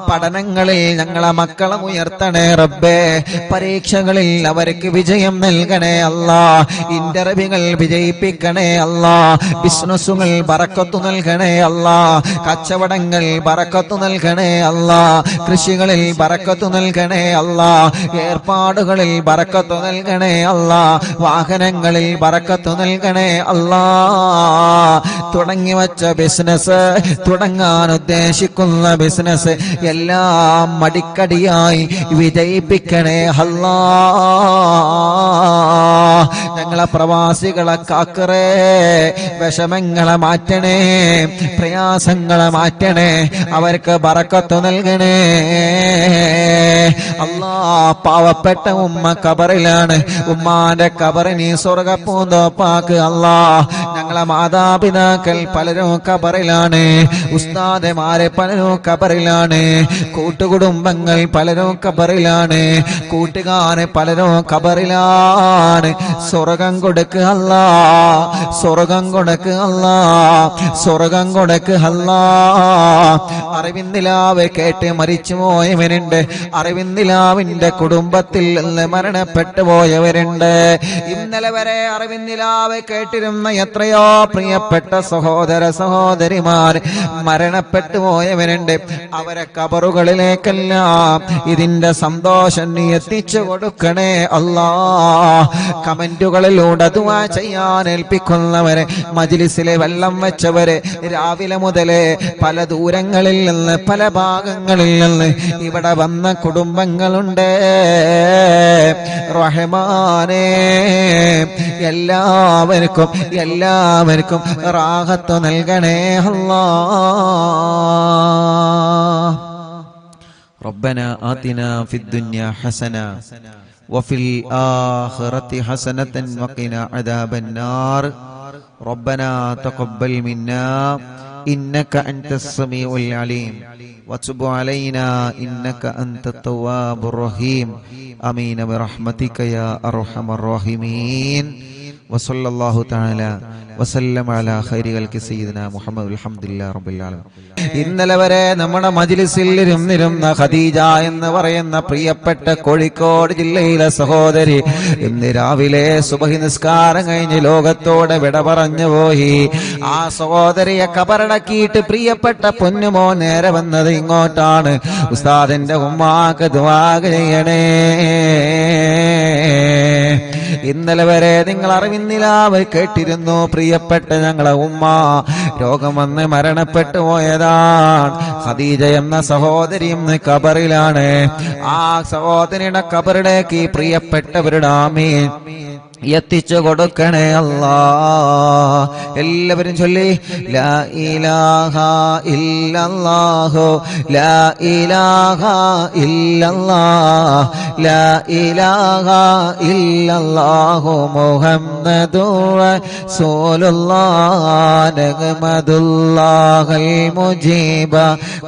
പഠനങ്ങളിൽ ഞങ്ങളെ മക്കളെ ഉയർത്തണേ റബ്ബേ. പരീക്ഷകളിൽ അവർക്ക് വിജയം നൽകണേ അല്ലാ. ഇന്റർവ്യൂകൾ വിജയിപ്പിക്കണേ അല്ലാ. ബിസിനസ്സുകൾ ബറക്കത്ത് നൽകണേ അല്ലാ. കച്ചവടങ്ങൾ ബറക്കത്ത് നൽകണേ അല്ലാ. കൃഷികളിൽ ബറക്കത്ത് നൽകണേ അല്ലാ. ഏർപ്പാടുകളിൽ ബറക്കത്ത് നൽകണേ അല്ലാ. വാഹനങ്ങളിൽ ബറക്കത്ത് ബറക്കത്ത് നൽകണേ അല്ലാ. തുടങ്ങി വച്ച ബിസിനസ്, തുടങ്ങാൻ ഉദ്ദേശിക്കുന്ന ബിസിനസ് എല്ലാം മടിക്കടിയായി വിജയിപ്പിക്കണേ അല്ലാ. ഞങ്ങളെ പ്രവാസികളെ കാക്കറേ, വിഷമങ്ങളെ മാറ്റണേ, പ്രയാസങ്ങളെ മാറ്റണേ, അവർക്ക് ബറക്കത്ത് നൽകണേ അല്ലാ. പാവപ്പെട്ട ഉമ്മ കബറിലാണ്, ഉമ്മാന്റെ കബറിനി സ്വർഗപ്പൂന്തോപ്പാക്ക് അല്ലാ. ഞങ്ങളെ മാതാപിതാക്കൾ പലരും കബറിലാണ്, ഉസ്താദമാരെ പലരും കബറിലാണ്, കൂട്ടുകുടുംബങ്ങൾ പലരും കബറിലാണ്, കൂട്ടുകാരെ പലരും കബറിലാണ്. സ്വർഗം കൊടുക്ക് അല്ലാ, സ്വർഗം കൊടുക്ക് അല്ലാ, സ്വർഗം കൊടുക്ക് അല്ലാ. അറിവിന്ദിലാവ് കേട്ട് മരിച്ചു പോയവരുണ്ട്, അറിവിന്ദിലാവിന്റെ കുടുംബത്തിൽ നിന്ന് മരണപ്പെട്ടു പോയവരുണ്ട്. ഇന്നലെ വരെ അറിവിന്ദിലാവ് കേട്ടിരുന്ന എത്രയോ പ്രിയപ്പെട്ട സഹോദര സഹോദരിമാർ മരണപ്പെട്ടു പോയവരുണ്ട്. അവരെ കബറുകളിലേക്കെല്ലാം ഇതിന്റെ സന്തോഷം നീ എത്തിച്ചു കൊടുക്കണേ അല്ലാ. കമന്റുകളിലൂടെ ദുആ ചെയ്യാൻ ഏൽപ്പിക്കുന്നവരെ, മജ്ലിസിലെ വെള്ളം വെച്ചവരെ, രാവിലെ മുതലേ പല ദൂരങ്ങളിൽ നിന്ന് പല ഭാഗങ്ങളിൽ നിന്ന് ഇവിടെ വന്ന കുടുംബങ്ങളുണ്ട്. റഹ്മാനേ, എല്ലാവർക്കും എല്ലാവർക്കും റാഹത്ത് നൽകണേ അല്ലാ. റബ്ബനാ ആതിനാ ഫിദ്ദുനിയാ ഹസന وفي الآخرة حسنة وقنا عذاب النار ربنا تقبل منا إنك أنت السميع العليم وتب علينا إنك أنت التواب الرحيم آمين برحمتك يا أرحم الراحمين وصلى الله تعالى وسلم على خير خلق سيدنا محمد الحمد لله رب العالمين. ഇന്നലെ വരെ നമ്മുടെ മജ്ലിസിൽ ഇരുന്നിരുന്ന ഖദീജ എന്ന് പറയുന്ന പ്രിയപ്പെട്ട കോഴിക്കോട് ജില്ലയിലെ സഹോദരി ഇന്ന് രാവിലെ സുബഹി നിസ്കാരം കഴിഞ്ഞ് ലോകത്തോടെ വിട പറഞ്ഞു പോയി. ആ സഹോദരിയെ കബറടക്കിയിട്ട് പ്രിയപ്പെട്ട പൊന്നുമോ നേരെ വന്നത് ഇങ്ങോട്ടാണ്. ഉസ്താദിന്റെ ഉമ്മാക്ക് ദുആ ചെയ്യണേ. ഇന്നലെ വരെ നിങ്ങൾ അറിവിന്നിലാവ് കേട്ടിരുന്നു, പ്രിയപ്പെട്ട ഞങ്ങളെ ഉമ്മ രോഗം വന്ന് മരണപ്പെട്ടു പോയതാണ്. ഖദീജ എന്ന സഹോദരി ഇന്ന് കബറിലാണ്. ആ സഹോദരിയുടെ കബറിലേക്ക് പ്രിയപ്പെട്ടവരുടെ ആമീൻ എത്തിച്ചു കൊടുക്കണേ അല്ലാ. എല്ലാവരും ചൊല്ലി ലാ ഇലാഹ ഇല്ലല്ലാഹു ലാ ഇലാഹ ഇല്ലല്ലാഹ് ലാ ഇലാഹ ഇല്ലല്ലാഹു മുഹമ്മദുർ റസൂലുള്ളാഹ് നഹ്മദുല്ലാഹൽ മുജീബ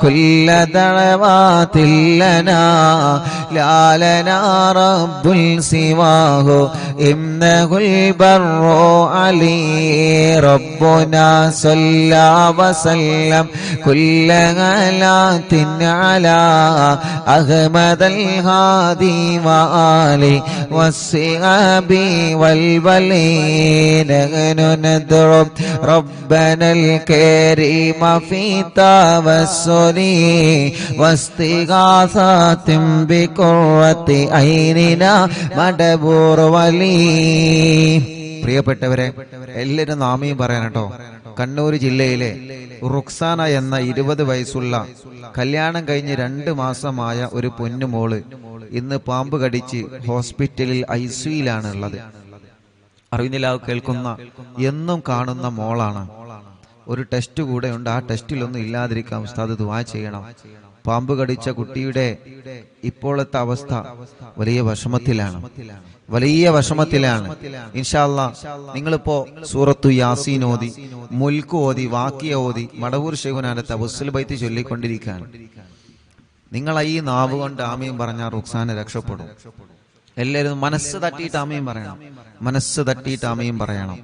കുല്ല ദഅവാതിൽ ലനാ ലാ ലനാ റബ്ബുൽ സിവാഹു البر علي ربنا صلى وسلم كل غلات على أحمد الهادي وآله والصحاب والولين ندعو ربنا الكريم في توسل واستغاثة بقرة عيننا مدبور ولي. പ്രിയപ്പെട്ടവരെ, എല്ലാവരും നാമയും പറയാൻ കേട്ടോ. കണ്ണൂർ ജില്ലയിലെ റുക്സാന എന്ന 20 വയസ്സുള്ള കല്യാണം കഴിഞ്ഞ് 2 മാസമായ ഒരു പൊന്നുമോള് ഇന്ന് പാമ്പ് കടിച്ച് ഹോസ്പിറ്റലിൽ ICUയിലാണ് ഉള്ളത്. അറിവിനിലാവ് കേൾക്കുന്ന എന്നും കാണുന്ന മോളാണ്. ഒരു ടെസ്റ്റ് കൂടെ ഉണ്ട്. ആ ടെസ്റ്റിലൊന്നും ഇല്ലാതിരിക്കാൻ ഉസ്താദ് ദുആ ചെയ്യണം. പാമ്പ് കടിച്ച കുട്ടിയുടെ ഇപ്പോഴത്തെ അവസ്ഥ വലിയ വിഷമത്തിലാണ്, വലിയ വിഷമത്തിലാണ്. ഇൻഷാ അല്ലാഹ് നിങ്ങളിപ്പോ സൂറത്തു യാസീൻ ഓതി, മുൽക്ക് ഓതി, വാക്കിയ ഓതി, മടവൂർ ശൈഖുനാന്റെ തവസ്സുൽ ബൈത്ത് ചൊല്ലിക്കൊണ്ടിരിക്കുകയാണ്. നിങ്ങൾ ഈ നാവ് കൊണ്ട് ആമീൻ പറഞ്ഞാൽ റുക്സാന രക്ഷപ്പെടും. എല്ലാവരും മനസ്സ് തട്ടിയിട്ട് ആമീൻ പറയണം, മനസ്സ് തട്ടിയിട്ട് ആമീൻ പറയണം.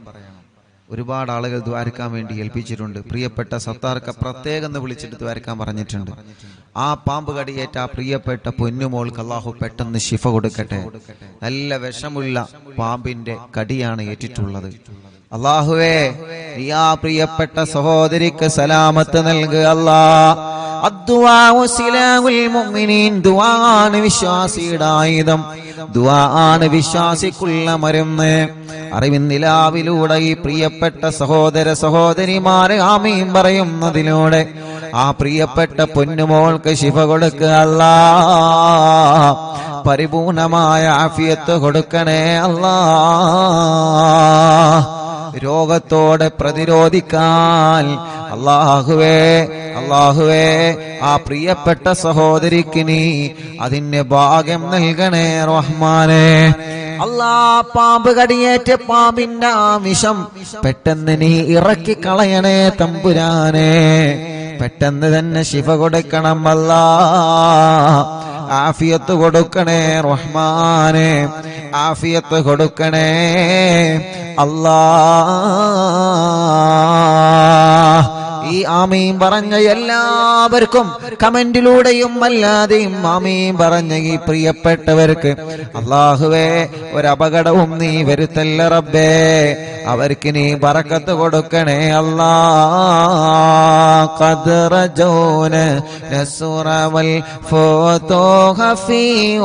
ഒരുപാട് ആളുകൾ ദ്വാരക്കാൻ വേണ്ടി ഏൽപ്പിച്ചിട്ടുണ്ട്. പ്രിയപ്പെട്ട സത്താർക്ക് പ്രത്യേകം വിളിച്ചിട്ട് ദ്വാരക്കാൻ പറഞ്ഞിട്ടുണ്ട്. ആ പാമ്പ് കടിയേറ്റ ആ പ്രിയപ്പെട്ട പൊന്നുമോൾക്ക് അല്ലാഹു പെട്ടെന്ന് ശിഫ കൊടുക്കട്ടെ. നല്ല വിഷമുള്ള പാമ്പിന്റെ കടിയാണ് ഏറ്റിട്ടുള്ളത്. അല്ലാഹുവേ, നീ ആ പ്രിയപ്പെട്ട സഹോദരിക്ക് സലാമത്ത് നൽകുക അല്ലാ. അദ്ദുആഉ സിലാഹുൽ മുഅ്മിനീൻ. ദുആണ് വിശ്വാസിയുടെ ആയുധം. ദുആണ് വിശ്വാസിക്കുള്ള മരുന്ന്. അറിവിൻ നിലാവിലൂടെ ഈ പ്രിയപ്പെട്ട സഹോദര സഹോദരിമാരെ ആമീൻ പറയുന്നതിലൂടെ ആ പ്രിയപ്പെട്ട പൊന്നുമോൾക്ക് ശിഫ കൊടുക്കുക അല്ലാഹ്. പരിപൂർണമായ ആഫിയത്ത് കൊടുക്കണേ അല്ലാഹ്. രോഗത്തോടെ പ്രതിരോധിക്കാൻ അല്ലാഹുവേ ആ പ്രിയപ്പെട്ട സഹോദരിക്ക് നീ അതിന് ഭാഗ്യം നൽകണേ റഹ്മാനേ. പാമ്പ് കടിയേറ്റ പാമ്പിന്റെ ആമിഷം പെട്ടെന്ന് നീ ഇറക്കി കളയണേ തമ്പുരാനെ. പെട്ടെന്ന് തന്നെ ശിഫ കൊടുക്കണം അല്ലാഹ്. ആഫിയത്ത് കൊടുക്കണേ റഹ്മാനെ. ആഫിയത്ത് കൊടുക്കണേ അല്ലാഹ്. ഈ ആമീൻ പറഞ്ഞ എല്ലാവർക്കും കമന്റിലൂടെയും അല്ലാതെയും ആമീൻ പറഞ്ഞ ഈ പ്രിയപ്പെട്ടവർക്ക് അല്ലാഹുവേ ഒരപകടവും നീ വരുത്തല്ല റബ്ബേ. അവർക്ക് നീ ബറക്കത്ത് കൊടുക്കണേ അല്ലാഹ്. ഖദ്റജൂന നസ്റവൽ ഫതൂഹ ഫീ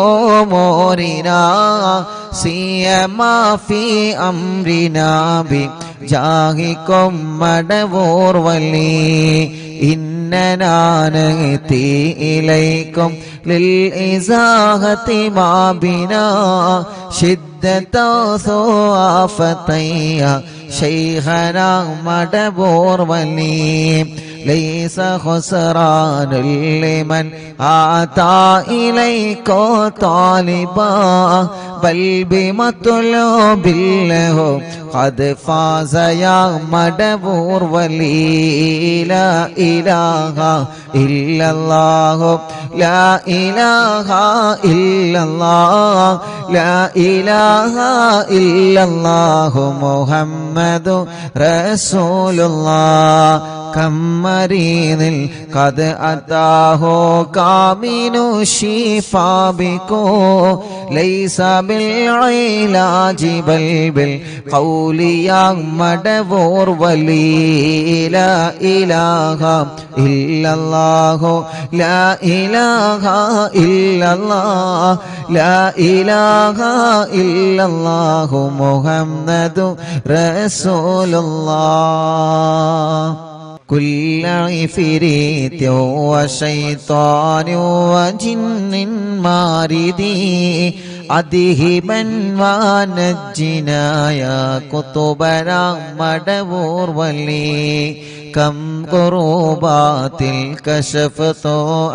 ഉമൂരിനാ സിയമാ ഫീ അംരിനാ ബി ജാഹികും മടവൂർ വലി ഇന്നനാ നഅതി ഇലൈക്കും ലിൽ ഇസാഹതി മാ ബിനാ ശിദ്ദത സുആഫതയ ശൈഖനാ മടവൂർ വലി ലൈസ ഖുസ്റാനുൽ ലിമൻ ആതാ ഇലൈക താലിബാ ബൽ ബിമത്ലൂബില്ലഹു ഖദ് ഫാസ യാ മടവൂർ വലി ലാ ഇലാഹ ഇല്ലല്ലാഹു ലാ ഇലാഹ ഇല്ലല്ലാഹ് ലാ ഇലാഹ ഇല്ലല്ലാഹു മുഹമ്മദു റസൂലുള്ളാഹ്. കമ്മരീനിൽ ഖദ് അതാഹു കാമിനു ശിഫാ ബികു ലൈസ ബിൽ ഇലാജി ബൽ ബിൽ ഖൗലി യാ മടവൂർ വലി ലാ ഇലാഹ ഇല്ലല്ലാഹു ലാ ഇലാഹ ഇല്ലല്ലാഹ് ലാ ഇലാഹ ഇല്ലല്ലാഹു മുഹമ്മദു റസൂലുള്ളാഹ്. كل عفريت وشيطان وجن ماردي أذهبا ونجنا يا كتبنا مدبور ولي كم قربات الكشفت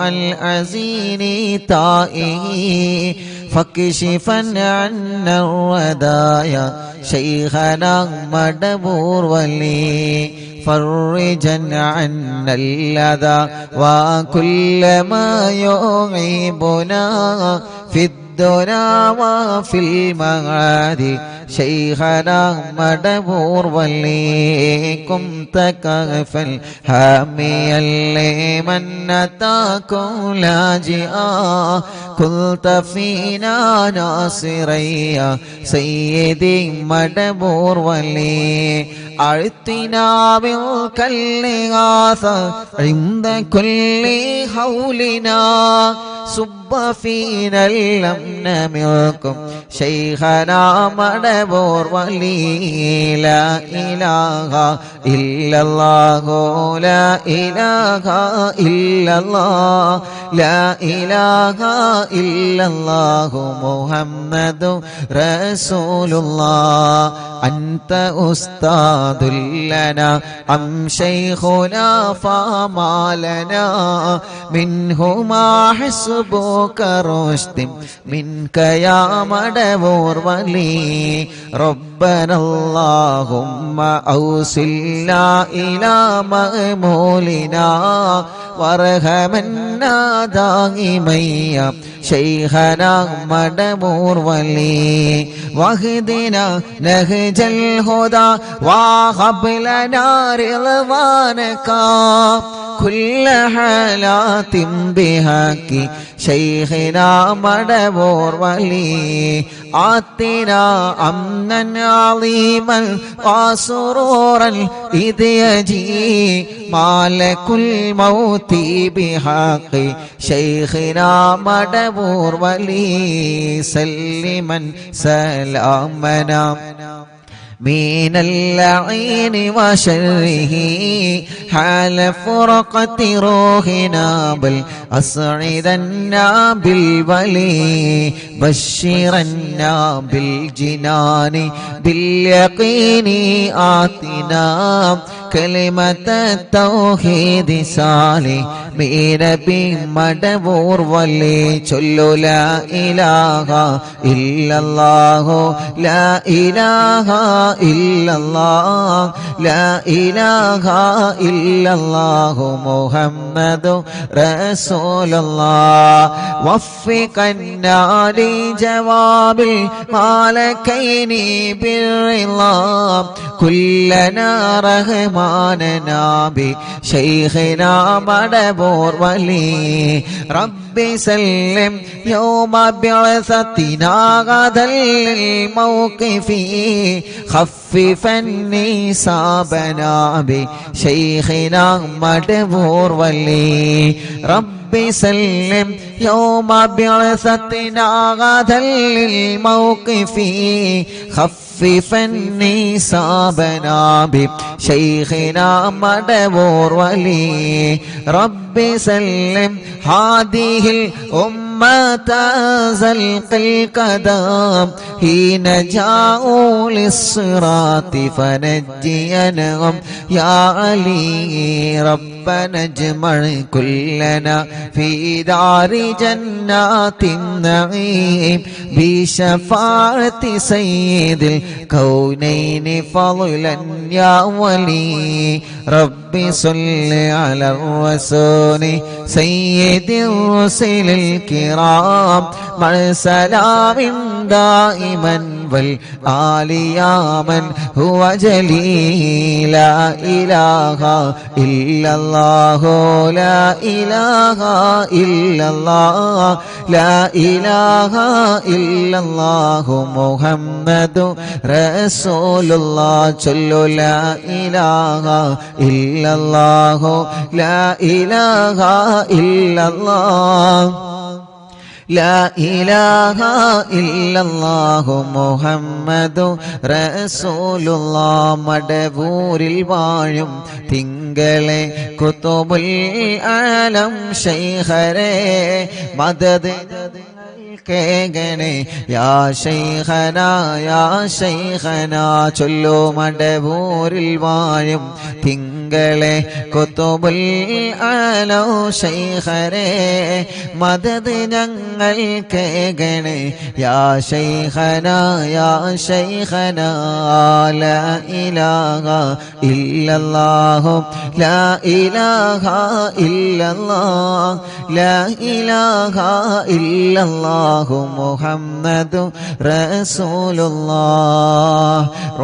العزين تائه فكشفا عنا الردايا شيخنا مدبور ولي فرجا عنا اللذى وكل ما يعيبنا في الدنيا وفي المعاد شيخنا مدبور وليكم تكفى الحاميا لمن أتاكم لاجئا كنت فينا ناصريا سيدي مدبور ولي أعطنا بالكالغاث عند كل حولنا صب فينا الأمن منكم شيخنا مدبور ولي لا إله إلا الله لا إله إلا الله لا إله إلا الله محمد رسول الله. أنت أستاذ لنا أم شيخنا فما لنا منهما حسبك رشد منك يا مدبور ولي ربنا اللهم أوصلنا إلى مأمولنا وارحمنا دائما يا شيخنا مدبور ولي واهدنا نهج الهدى وهب لنا رضوانك كل حالات بحق شيخنا مدبور ولي آتنا أمنا عظيما وسرورا إذ يجي مالك الموت موتي بحق شيخنا مدبور ولي سلما سلامنا من اللعين وشره حال فرقة روحنا بل أسعدنا بالولي بشرنا بالجنان باليقين آتنا كلمة التوحيد صالح من بمدبور ولي چلو لا إله إلا الله لا إله إلا الله لا إله إلا الله محمد رسول الله وفقنا لجواب المالكين بالرضا كلنا رحماننا بشيخنا مدبور ولي ربي سلم يوم بعثتنا غدا للموقف خففني صابنا بشيخنا مدبور ولي ربي سلم يوم بعثتنا غدا للموقف خففني صابنا بشيخنا مدبور ولي ربي سلم هذه الأمة زلق القدم حين جاءوا للصراط فنجينهم يا علي ربنا اجمع كلنا في دار جنات النعيم بشفاعة سيد الكونين فضلا يا ولي ربي صل على الرسول سيد الرسل الكرام مع سلام دائما والآل يا من هو جليل لا إله إلا الله لا إله إلا الله لا إله إلا الله محمد رسول الله صلوا لا إله إلا الله لا إله إلا الله لا إله إلا الله محمد رسول الله മടവൂരിൽ വാഴും തിങ്കളെ കുതുബുൽ ആലം ശൈഖരെ മദദ് കേഗണേ യാ ശൈഖന ചൊല്ലു മടവൂരിൽ വാഴും തിങ്കളെ കുതുബുൽ ആലം ശൈഖരെ മദദ് ഞങ്ങൾ കേഗണേ യാ ശൈഖന ലാ ഇലാഹ ഇല്ലല്ലാഹു ലാ ഇലാഹ ഇല്ലല്ലാഹ് ലാ ഇലാഹ ഇല്ലല്ലാഹു മുഹമ്മദു റസൂലുള്ളാഹ്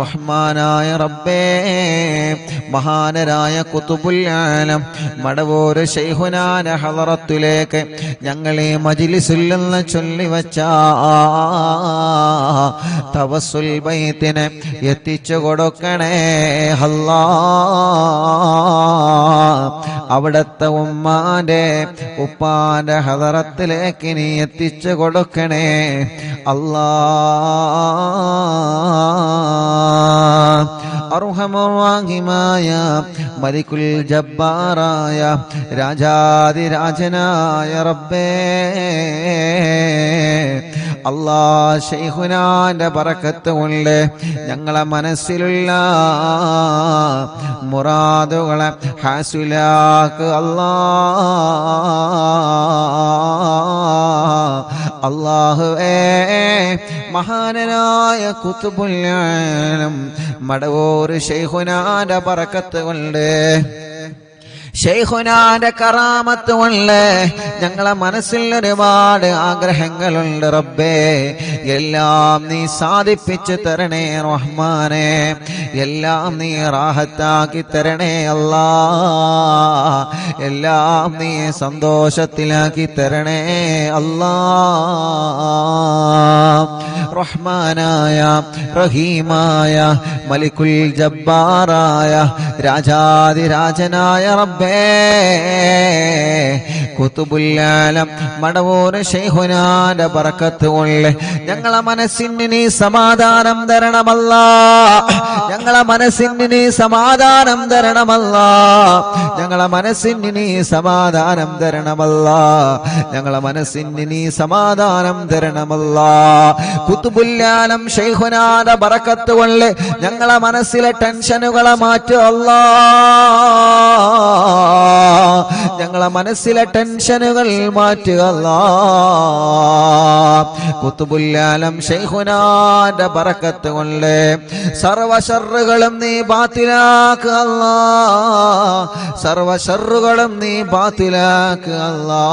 റഹ്മാനായ റബ്ബേ മഹാനരായ ഖുതുബുൽ ആലം മടവൂർ ശൈഖുനാന ഹളറത്തിലേക്ക് ഞങ്ങളെ മജ്ലിസിൽ നിന്ന് ചൊല്ലിവച്ച തവസ്സുൽ ബൈത്തിനെ എത്തിച്ചു കൊടുക്കണേ അല്ലാഹ് അവിടത്തെ ഉമ്മാന്റെ ഉപ്പാന്റെ ഹളറത്തിലേക്ക് നീ എത്തിച്ചു കൊടുക്കണേ അല്ലാഹ് അർഹമുർ-റഹീമായ മലിക്കുൽ ജബ്ബാറായ രാജാതിരാജനായ റബ്ബേ അല്ലാഹ് ശൈഖുനാന്റെ ബറക്കത്ത് കൊണ്ട് ഞങ്ങളെ മനസ്സിലുള്ള മുറാദുകളെ ഹാസിലാക്ക് അല്ലാഹുവേ മഹാനനായ ഖുതുബുൽ ആലം മടവൂർ ശൈഖുനാന്റെ ബറക്കത്ത് കൊണ്ട് ശൈഖുനാന്റെ കറാമത്ത് കൊണ്ട് ഞങ്ങളെ മനസ്സിൽ ഒരുപാട് ആഗ്രഹങ്ങളുണ്ട് റബ്ബേ എല്ലാം നീ സാധിപ്പിച്ചു തരണേ റഹ്മാനെ എല്ലാം നീ റാഹത്താക്കി തരണേ അല്ലാഹ് എല്ലാം നീ സന്തോഷത്തിലാക്കി തരണേ അല്ലാഹ് റഹ്മാനായ റഹീമായ മലിക്കുൽ ജബ്ബാറായ രാജാതിരാജനായ റബ്ബേ റബ്ബേ കുതുബുല്ലാലം മടവൂർ ശൈഖുനാന്റെ ബറക്കത്ത് കൊണ്ട് ഞങ്ങളെ മനസ്സിന് നീ സമാധാനം തരണമല്ലാ. ഞങ്ങളെ മനസ്സിന് നീ സമാധാനം തരണമല്ലാ. ഞങ്ങളെ മനസ്സിന് നീ സമാധാനം തരണമല്ലാ. ഞങ്ങളെ മനസ്സിന് നീ സമാധാനം തരണമല്ലാ. കുതുബുല്ലാലം ശൈഖുനാന്റെ ബറക്കത്ത് കൊണ്ട് ഞങ്ങളെ മനസ്സിലെ ടെൻഷനുകളെ മാറ്റുക അല്ലാ. ഞങ്ങളെ മനസ്സിലെ ടെൻഷനുകൾ മാറ്റുക അല്ലാ. കുതുബുല്ലാലം ശൈഖുനാന്റെ ബറക്കത്ത് കൊണ്ട് സർവ ശർറുകളും നീ ബാത്തിലാക്കുക അല്ലാ. സർവ ശർറുകളും നീ ബാത്തിലാക്കുക അല്ലാ.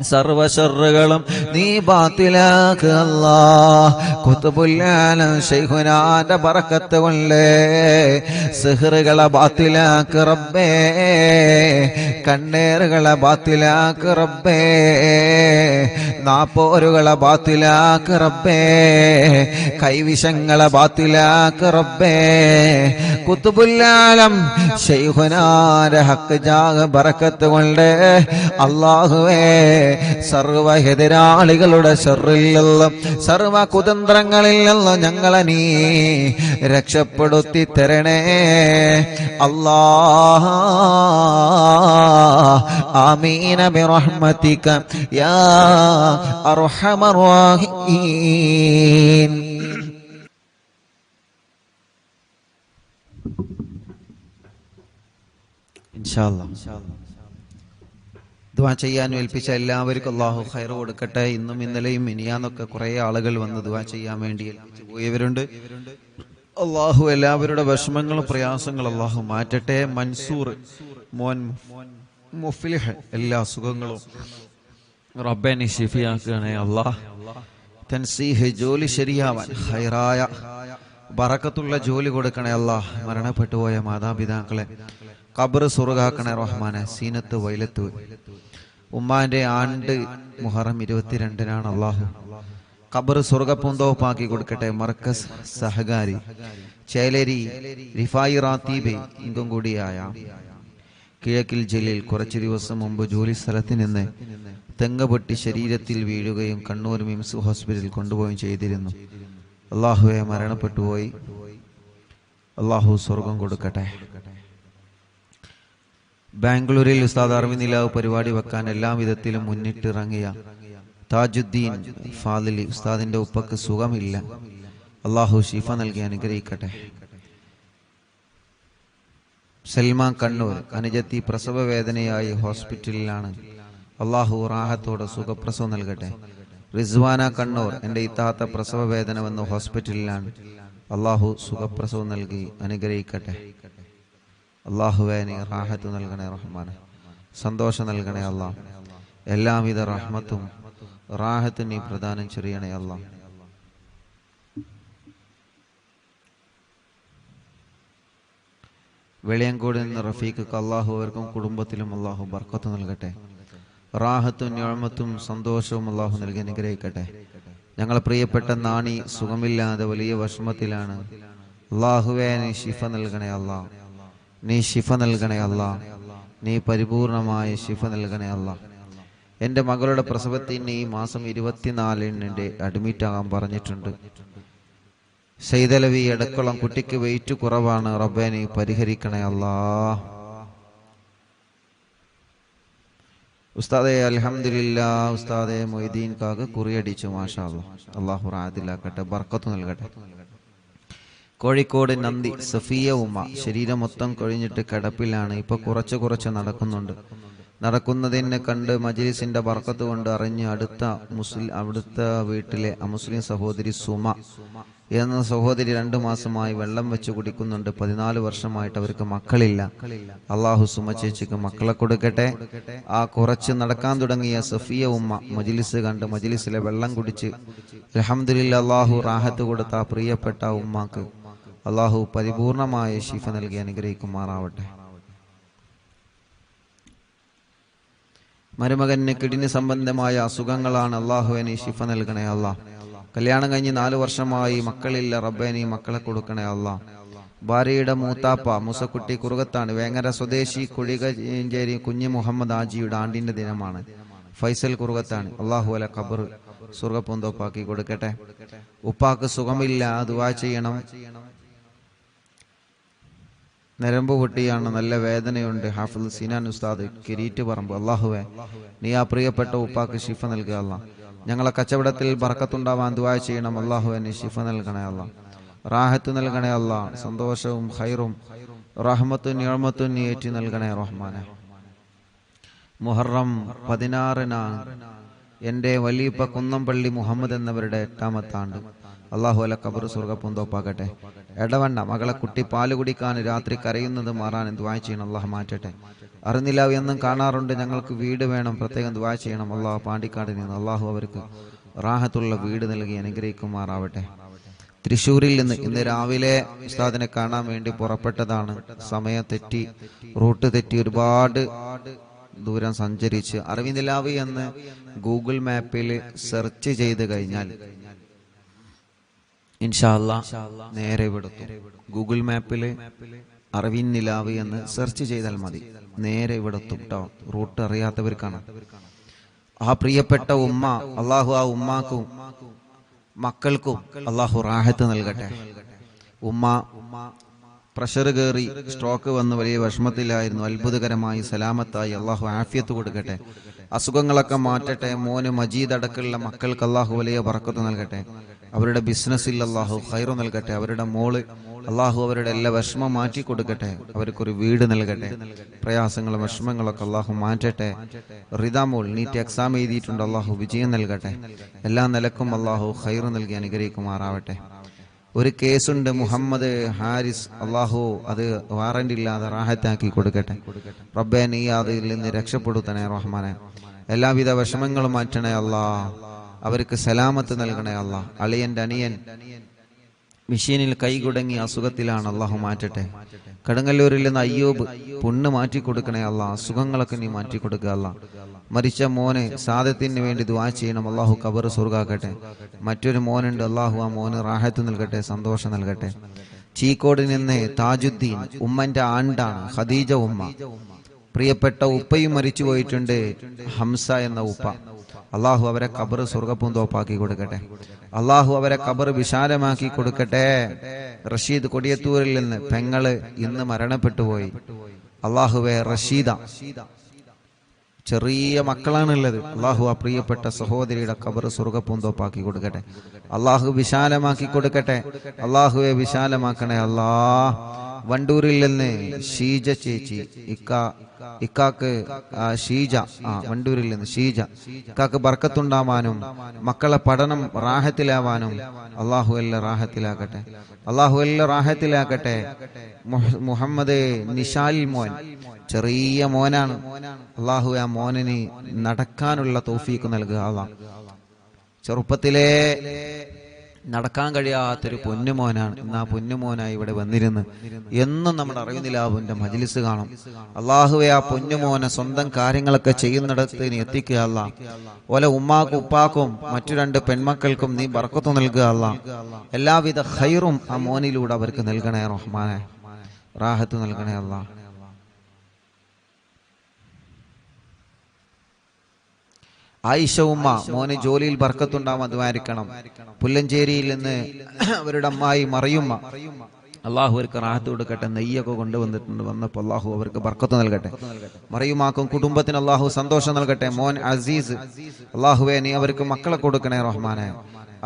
സർവ ശർറുകളും നീ ബാത്തിലാക്കുക അല്ലാ. കുതുബുല്ലാലം ശൈഖുനാന്റെ ബറക്കത്ത് കൊണ്ട് സിഹ്റുകളെ ബാത്തിലാക്കുക റബ്ബേ. കണ്ണേറുകളെ ബാത്തിലാക്കുക റബ്ബേ. നാപ്പോരുകളെ ബാത്തിലാക്കുക റബ്ബേ. കൈവിഷങ്ങളെ ബാത്തിലാക്കുക റബ്ബേ. കുതുബുല്ലാലം ശൈഖുനാന്റെ ഹക്ക് ജാഗ് ബറക്കത്ത് കൊണ്ട് അല്ലാഹുവേ സർവ എതിരാളികളുടെ ശർറിൽ നിന്നും സർവ കുതന്ത്രങ്ങളിൽ നിന്നും ഞങ്ങളെ നീ രക്ഷപ്പെടുത്തി തരണേ അല്ലാഹ്. ആമീന ബിറഹ്മതിക യാ അർഹമർ റഹീം. ഇൻഷാ അല്ലാഹ് ദുആ ചെയ്യാൻ ഏൽപ്പിച്ച എല്ലാവർക്കും അല്ലാഹു ഖൈർ കൊടുക്കട്ടെ. ഇന്നും ഇന്നലെയും മിനിയാന്നൊക്കെ കുറേ ആളുകൾ വന്ന് ദുആ ചെയ്യാൻ വേണ്ടി ഏൽപ്പിച്ചു പോയവരുണ്ട്. അല്ലാഹു എല്ലാവരുടെ വിഷമങ്ങളും പ്രയാസങ്ങളും അല്ലാഹു മാറ്റട്ടെ. മൻസൂർ മോൻ മുഫ്ലിഹ് എല്ലാ സുഖങ്ങളും റബ്ബേ നീ ശിഫിയാക്കണേ അല്ലാഹ്. തൻസീഹ് ജോലി ശരിയാവാൻ ഖൈറായ ബറക്കത്തുള്ള ജോലി കൊടുക്കണേ അല്ലാഹ്. മരണപ്പെട്ടു പോയ മാതാപിതാക്കളെ ഖബർ സ്വർഗ്ഗാക്കണേ റഹ്മാനെ. സീനത്ത് വൈലത്ത് ഉമ്മാന്റെ ആണ്ട് മുഹറം 22-നാണ് അല്ലാഹു. ഖബർ സ്വർഗ്ഗപൂന്തോപ്പാക്കി കൊടുക്കട്ടെ. മർക്കസ് സഹകാരി ചേലേരി റിഫായി റാത്തീബ് ഇങ്കും കൂടിയായ കിഴക്കിൽ ജില്ലയിൽ കുറച്ചു ദിവസം മുമ്പ് ജോലി സ്ഥലത്ത് നിന്ന് തെങ്ങ് പൊട്ടി ശരീരത്തിൽ വീഴുകയും കണ്ണൂർ മിംസ് ഹോസ്പിറ്റലിൽ കൊണ്ടുപോവുകയും ചെയ്തിരുന്നു. അല്ലാഹുവെ മരണപ്പെട്ടുപോയി. അല്ലാഹു സ്വർഗം കൊടുക്കട്ടെ. ബാംഗ്ലൂരിൽ ഉസ്താദ് അർവി നിലാവ് പരിപാടി വെക്കാൻ എല്ലാ വിധത്തിലും മുന്നിട്ടിറങ്ങിയ താജുദ്ദീൻ ഫാദിലി ഉസ്താദിന്റെ ഉപ്പക്ക് സുഖമില്ല. അല്ലാഹു ശിഫ നൽകി അനുഗ്രഹിക്കട്ടെ. സൽമാൻ കണ്ണൂർ അനുജത്തി പ്രസവ വേദനയായി ഹോസ്പിറ്റലിലാണ്. അല്ലാഹു റാഹത്തോടെ സുഖപ്രസവം നൽകട്ടെ. റിസ്വാന കണ്ണൂർ എൻ്റെ ഇത്താത്ത പ്രസവ വേദന വന്ന് ഹോസ്പിറ്റലിലാണ്. അല്ലാഹു സുഖപ്രസവം നൽകി അനുഗ്രഹിക്കട്ടെ. അല്ലാഹുവേ നീ റാഹത്ത് നൽകണേ റഹ്മാനെ. സന്തോഷം നൽകണേ അല്ലാഹ്. എല്ലാവിധ റഹ്മത്തും റാഹത്തും നീ പ്രദാനം ചെയ്യണേ അല്ലാഹ്. വെളിയങ്കോട് നിന്ന് റഫീഖ് അല്ലാഹു അവർക്കും കുടുംബത്തിലും അല്ലാഹു ബർക്കത്ത് നൽകട്ടെ. റാഹത്തും നിഅമത്തും സന്തോഷവും അല്ലാഹു നൽകി അനുഗ്രഹിക്കട്ടെ. ഞങ്ങളെ പ്രിയപ്പെട്ട നാണി സുഖമില്ലാതെ വലിയ വിഷമത്തിലാണ്. അല്ലാഹുവേ നീ ശിഫ നൽകണേ അല്ലാഹ്. നീ ശിഫ നൽകണേ അല്ലാഹ്. നീ പരിപൂർണമായ ശിഫ നൽകണേ അല്ലാഹ്. എൻ്റെ മകളുടെ പ്രസവത്തിന് ഈ മാസം 24-ന് അഡ്മിറ്റ് ആകാൻ പറഞ്ഞിട്ടുണ്ട്. സൈദലവി എടക്കുളം കുട്ടിക്ക് വെയിറ്റ് കുറവാണ്. റബ്ബേ നീ പരിഹരിക്കണേ അല്ലാഹ്. ഉസ്താദെ അൽഹംദുലില്ലാഹ്. ഉസ്താദെ മൊയ്തീൻ കാക്ക് കുറിയടിച്ചു മാഷാ അല്ലാഹ്. അല്ലാഹു റാഹത്തിലാക്കട്ടെ, ബർക്കത്ത് നൽകട്ടെ. കോഴിക്കോട് നന്ദി സഫിയ ഉമ്മ ശരീരം മൊത്തം കൊഴിഞ്ഞിട്ട് കിടപ്പിലാണ്. ഇപ്പൊ കുറച്ച് നടക്കുന്നുണ്ട്. നടക്കുന്നതിനെ കണ്ട് മജ്ലിസിന്റെ ബർക്കത്ത് കൊണ്ട് അറിഞ്ഞ് അവിടുത്തെ വീട്ടിലെ അമുസ്ലിം സഹോദരി സുമ എന്ന സഹോദരി 2 മാസമായി വെള്ളം വെച്ച് കുടിക്കുന്നുണ്ട്. 14 വർഷമായിട്ട് അവർക്ക് മക്കളില്ല. അല്ലാഹു സുമ ചേച്ചിക്ക് മക്കളെ കൊടുക്കട്ടെ. ആ കുറച്ച് നടക്കാൻ തുടങ്ങിയ സഫിയ ഉമ്മ മജ്ലിസ് കണ്ട് മജ്ലിസിലെ വെള്ളം കുടിച്ച് അൽഹംദുലില്ലാഹ് അല്ലാഹു റാഹത്ത് കൊടുത്ത പ്രിയപ്പെട്ട ഉമ്മാക്ക് അല്ലാഹു പരിപൂർണമായ ശിഫ നൽകി അനുഗ്രഹിക്കുമാറാവട്ടെ. മരുമകന് കിഡ്നി സംബന്ധമായ അസുഖങ്ങളാണ്. അല്ലാഹുവേ നീ ശിഫ നൽകണേ അല്ലാഹ്. കല്യാണം കഴിഞ്ഞ് 4 വർഷമായി മക്കളില്ല. റബ്ബേ നീ മക്കളെ കൊടുക്കണേ അല്ലാഹ്. ഭാര്യയുടെ മൂത്താപ്പ മുസക്കുട്ടി കുറുകത്താണ് വേങ്ങര സ്വദേശി കുഴികഞ്ചേരി കുഞ്ഞു മുഹമ്മദ് ആജിയുടെ ആണ്ടിന്റെ ദിനമാണ്. ഫൈസൽ കുറുകത്താണ്. അള്ളാഹു അല ഖബർ സ്വർഗപ്പൂന്തോപ്പാക്കി കൊടുക്കട്ടെ. ഉപ്പാക്ക് സുഖമില്ല, ദുആ ചെയ്യണം. നരമ്പ് പൊട്ടിയാണ്, നല്ല വേദനയുണ്ട്. ഹാഫിദ് സിനാൻ ഉസ്താദ് കിരീറ്റ് പറമ്പ്. അള്ളാഹുവേ നീ ആ പ്രിയപ്പെട്ട ഉപ്പാക്ക് ശിഫ നൽകുക അല്ലാ. ഞങ്ങളെ കച്ചവടത്തിൽ ബർക്കത്തുണ്ടാവാൻ ദുആ ചെയ്യണം. അള്ളാഹുവേ നീ ശിഫ നൽകണേ അല്ലാ, റാഹത്ത് നൽകണേ അല്ലാ, സന്തോഷവും ഖൈറും റഹ്മത്തും നിഅമത്തും നീ ഏറ്റി നൽകണേ റഹ്മാനെ. മുഹറം 16-നാണ് എൻ്റെ വലിയപ്പ കുന്നംപള്ളി മുഹമ്മദ് എന്നവരുടെ 8ാമത്തെ ആണ്ട്. അള്ളാഹു അല ഖബർ സ്വർഗപ്പൂന്തോപ്പാക്കട്ടെ. എടവണ്ണ മകളെ കുട്ടി പാല് കുടിക്കാൻ രാത്രി കരയുന്നത് മാറാൻ ദുആ ചെയ്യണം. അള്ളാഹ് മാറ്റട്ടെ. അറിഞ്ഞില്ല എന്നും കാണാറുണ്ട്, ഞങ്ങൾക്ക് വീട് വേണം, പ്രത്യേകം ദുആ ചെയ്യണം. അള്ളാഹു പാണ്ടിക്കാടിൽ നിന്ന് അള്ളാഹു അവർക്ക് റാഹത്തുള്ള വീട് നൽകി അനുഗ്രഹിക്കുമാറാവട്ടെ. തൃശ്ശൂരിൽ നിന്ന് ഇന്ന് രാവിലെ ഉസ്താദിനെ കാണാൻ വേണ്ടി പുറപ്പെട്ടതാണ്. സമയം തെറ്റി, റൂട്ട് തെറ്റി, ഒരുപാട് ദൂരം സഞ്ചരിച്ച് അറിവിന്ദിലാവി എന്ന് ഗൂഗിൾ മാപ്പിൽ സെർച്ച് ചെയ്ത് കഴിഞ്ഞാൽ ഇൻഷാ അല്ലാഹ് നേരെ ഇവിടെത്തും. ഗൂഗിൾ മാപ്പിൽ അറിവിന്ദിലാവി എന്ന് സെർച്ച് ചെയ്താൽ മതി, നേരെ ഇവിടെത്തും കേട്ടോ. റൂട്ട് അറിയാത്തവർക്കാണ്. ആ പ്രിയപ്പെട്ട ഉമ്മ, അള്ളാഹു ആ ഉമ്മാക്കും മക്കൾക്കും അള്ളാഹു റാഹത്ത് നൽകട്ടെ. ഉമ്മ പ്രഷർ കയറി സ്ട്രോക്ക് വന്ന് വലിയ വിഷമത്തിലായിരുന്നു. അത്ഭുതകരമായി സലാമത്തായി അള്ളാഹു ആഫിയത്ത് കൊടുക്കട്ടെ, അസുഖങ്ങളൊക്കെ മാറ്റട്ടെ. മോന് മജീദ് അടക്കമുള്ള മക്കൾക്ക് അള്ളാഹു വലിയ ബർക്കത്ത് നൽകട്ടെ. അവരുടെ ബിസിനസ്സിൽ അള്ളാഹു ഖൈറ് നൽകട്ടെ. അവരുടെ മോള് അള്ളാഹു അവരുടെ എല്ലാ വിഷമം മാറ്റി കൊടുക്കട്ടെ. അവർക്കൊരു വീട് നൽകട്ടെ. പ്രയാസങ്ങളും വിഷമങ്ങളൊക്കെ അള്ളാഹു മാറ്റട്ടെ. റിദാ മോൾ നീറ്റ് എക്സാം എഴുതിയിട്ടുണ്ട്, അള്ളാഹു വിജയം നൽകട്ടെ. എല്ലാ നിലക്കും അള്ളാഹു ഖൈറ് നൽകി അനുഗ്രഹിക്കുമാറാവട്ടെ. ഒരു കേസുണ്ട്, മുഹമ്മദ് ഹാരിസ്, അള്ളാഹു അത് വാറന്റ് ഇല്ലാതെ റാഹത്താക്കി കൊടുക്കട്ടെ. റബ്ബേ നീ അതിൽ നിന്ന് രക്ഷപ്പെടുത്തണേ റഹ്മാനെ. എല്ലാവിധ വിഷമങ്ങളും മാറ്റണേ അല്ലാ. അവർക്ക് സലാമത്ത് നൽകണേ അല്ലാ. അളിയന്റെ അനിയൻ മെഷീനിൽ കൈകുടങ്ങി അസുഖത്തിലാണ്, അള്ളാഹു മാറ്റട്ടെ. കടുങ്ങല്ലൂരിൽ നിന്ന് അയ്യൂബ് പുണ്ണ് മാറ്റി കൊടുക്കണേ അല്ലാ. അസുഖങ്ങളൊക്കെ നീ മാറ്റി കൊടുക്കുക അല്ലാ. മരിച്ച മോന് സാദത്തിന് വേണ്ടി ദുആ ചെയ്യണം. അള്ളാഹു ഖബർ സ്വർഗാക്കട്ടെ. മറ്റൊരു മോനുണ്ട്, അള്ളാഹു ആ മോന് റാഹത്ത് നൽകട്ടെ, സന്തോഷം നൽകട്ടെ. ചീക്കോട് നിന്ന് താജുദ്ദീൻ, ഉമ്മന്റെ ആണ്ടാണ്, ഖദീജ ഉമ്മ. പ്രിയപ്പെട്ട ഉപ്പയും മരിച്ചു പോയിട്ടുണ്ട്, ഹംസ എന്ന ഉപ്പ. അള്ളാഹു അവരെ ഖബർ സ്വർഗപ്പൂന്തോപ്പാക്കി കൊടുക്കട്ടെ. അള്ളാഹു അവരെ ഖബർ വിശാലമാക്കി കൊടുക്കട്ടെ. റഷീദ് കൊടിയത്തൂരിൽ നിന്ന് പെങ്ങള് ഇന്ന് മരണപ്പെട്ടു പോയി. അള്ളാഹുവെ റഷീദ, ചെറിയ മക്കളാണുള്ളത്. അള്ളാഹു ആ പ്രിയപ്പെട്ട സഹോദരിയുടെ ഖബർ സ്വർഗപ്പൂന്തോപ്പാക്കി കൊടുക്കട്ടെ. അള്ളാഹു വിശാലമാക്കി കൊടുക്കട്ടെ. അള്ളാഹുവെ വിശാലമാക്കണേ അല്ലാ. വണ്ടൂരിൽ നിന്ന് ഷീജ ചേച്ചി, ഇക്കാക്ക് ഷീജ, വണ്ടൂരിൽ നിന്ന് ഷീജ, ഇക്കാക്ക് ബർക്കത്തുണ്ടാവാനും മക്കളെ പഠനം റാഹത്തിലാവാനും അള്ളാഹു എല്ലാം റാഹത്തിലാക്കട്ടെ. അള്ളാഹു എല്ലാം റാഹത്തിലാക്കട്ടെ. മുഹമ്മദ് നിഷാൽ മോൻ, ചെറിയ മോനാണ്. അള്ളാഹു ആ മോനിന് നടക്കാനുള്ള തൗഫീഖ് നൽകുക. അള്ളാഹ് ചെറുപ്പത്തിലേ നടക്കാൻ കഴിയാത്തൊരു പൊന്നുമോനാണ്. ഇന്ന് ആ പൊന്നുമോനായി ഇവിടെ വന്നിരുന്ന് എന്നും നമ്മുടെ അറിവിന്ദിലാവിന്റെ മജ്ലിസ് കാണും. അള്ളാഹുവെ ആ പൊന്നുമോനെ സ്വന്തം കാര്യങ്ങളൊക്കെ ചെയ്യുന്നിടത്ത് നീ എത്തിക്കുക അല്ലാ. ഓലെ ഉമ്മാക്കും ഉപ്പാക്കും മറ്റു 2 പെൺമക്കൾക്കും നീ ബർക്കത്ത് നൽകുക അല്ലാ. എല്ലാവിധ ഖൈറും ആ മോനിലൂടെ അവർക്ക് നൽകണേ റഹ്മാനെ. റാഹത്ത് നൽകണേ അല്ലാ. ആയിഷ ഉമ്മ, മോന് ജോലിയിൽ ബർക്കത്തുണ്ടാവാൻ ദ്വാരിക്കണം. പുല്ലഞ്ചേരിയിൽ നിന്ന് അവരുടെ അമ്മായി മറിയുമ്മ, അള്ളാഹു അവർക്ക് റാഹത്ത് കൊടുക്കട്ടെ. നെയ്യൊക്കെ കൊണ്ടുവന്നിട്ടുണ്ട്, വന്നപ്പോൾ അള്ളാഹു അവർക്ക് ബർക്കത്ത് നൽകട്ടെ. മറിയുമാക്കും കുടുംബത്തിന് അള്ളാഹു സന്തോഷം നൽകട്ടെ. മോൻ അസീസ്, അള്ളാഹുവേ നീ അവർക്ക് മക്കളെ കൊടുക്കണേ റഹ്മാനെ.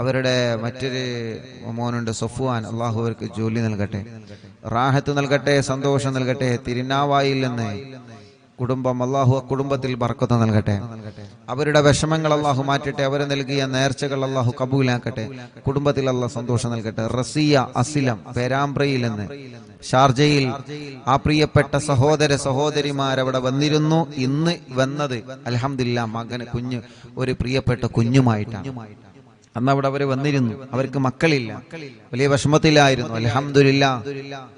അവരുടെ മറ്റൊരു മോനുണ്ട് സഫ്വാൻ, അള്ളാഹു അവർക്ക് ജോലി നൽകട്ടെ, റാഹത്ത് നൽകട്ടെ, സന്തോഷം നൽകട്ടെ. തിരുനാവായിൽ നിന്ന് കുടുംബം, അള്ളാഹു കുടുംബത്തിൽ ബർക്കത്ത് നൽകട്ടെ. അവരുടെ വിഷമങ്ങൾ അള്ളാഹു മാറ്റട്ടെ. അവർ നൽകിയ നേർച്ചകൾ അള്ളാഹു കബൂലാക്കട്ടെ. കുടുംബത്തിൽ അള്ളാഹു സന്തോഷം നൽകട്ടെ. റസിയ അസിലം പേരാമ്പ്രയിൽ നിന്ന് ഷാർജയിൽ ആ പ്രിയപ്പെട്ട സഹോദരിമാരവിടെ വന്നിരുന്നു. ഇന്ന് വന്നത് അൽഹംദുലില്ലാ മകന് കുഞ്ഞ്, ഒരു പ്രിയപ്പെട്ട കുഞ്ഞുമായിട്ടാണ്. അന്ന് അവിടെ അവര് വന്നിരുന്നു. അവർക്ക് മക്കളില്ല, വലിയ വിഷമത്തിലായിരുന്നു. അൽഹംദുലില്ലാ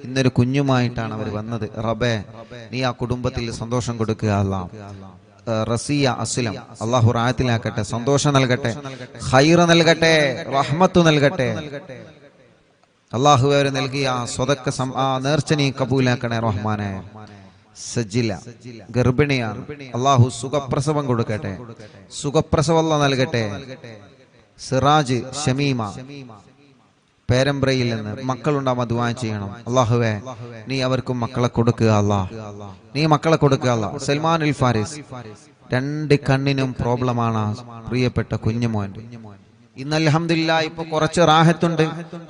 ഇന്നൊരു കുഞ്ഞുമായിട്ടാണ് അവർ വന്നത്. റബ്ബേ നീ ആ കുടുംബത്തിൽ സന്തോഷം കൊടുക്കുക അല്ലാ. റസിയ അസ്ലം അള്ളാഹു റാഹത്തിലാക്കട്ടെ, സന്തോഷം നൽകട്ടെ, ഖൈർ നൽകട്ടെ, റഹ്മത്ത് നൽകട്ടെ. അള്ളാഹുവെ അവർ നൽകിയ സ്വതക്ക നേർച്ച നീ കബൂലാക്കണേ റഹ്മാനെ. സജില ഗർഭിണിയാണ്, അള്ളാഹു സുഖപ്രസവം കൊടുക്കട്ടെ, സുഖപ്രസവം അല്ലാഹ് നൽകട്ടെ. സിറാജ് ഷമീമ പേരമ്പ്രയിൽ നിന്ന് മക്കളുണ്ടാവുക ദുആ ചെയ്യണം. അള്ളാഹുവേ നീ അവർക്കും മക്കളെ കൊടുക്കുക അല്ലാ, നീ മക്കളെ കൊടുക്കുക അല്ലാ. സൽമാൻ അൽ ഫാരിസ് 2 കണ്ണിനും പ്രോബ്ലമാണ് പ്രിയപ്പെട്ട കുഞ്ഞുമോൻ. ഇന്ന് അൽഹംദുലില്ലാഹ് ഇപ്പൊ കുറച്ച് റാഹത്തുണ്ട്.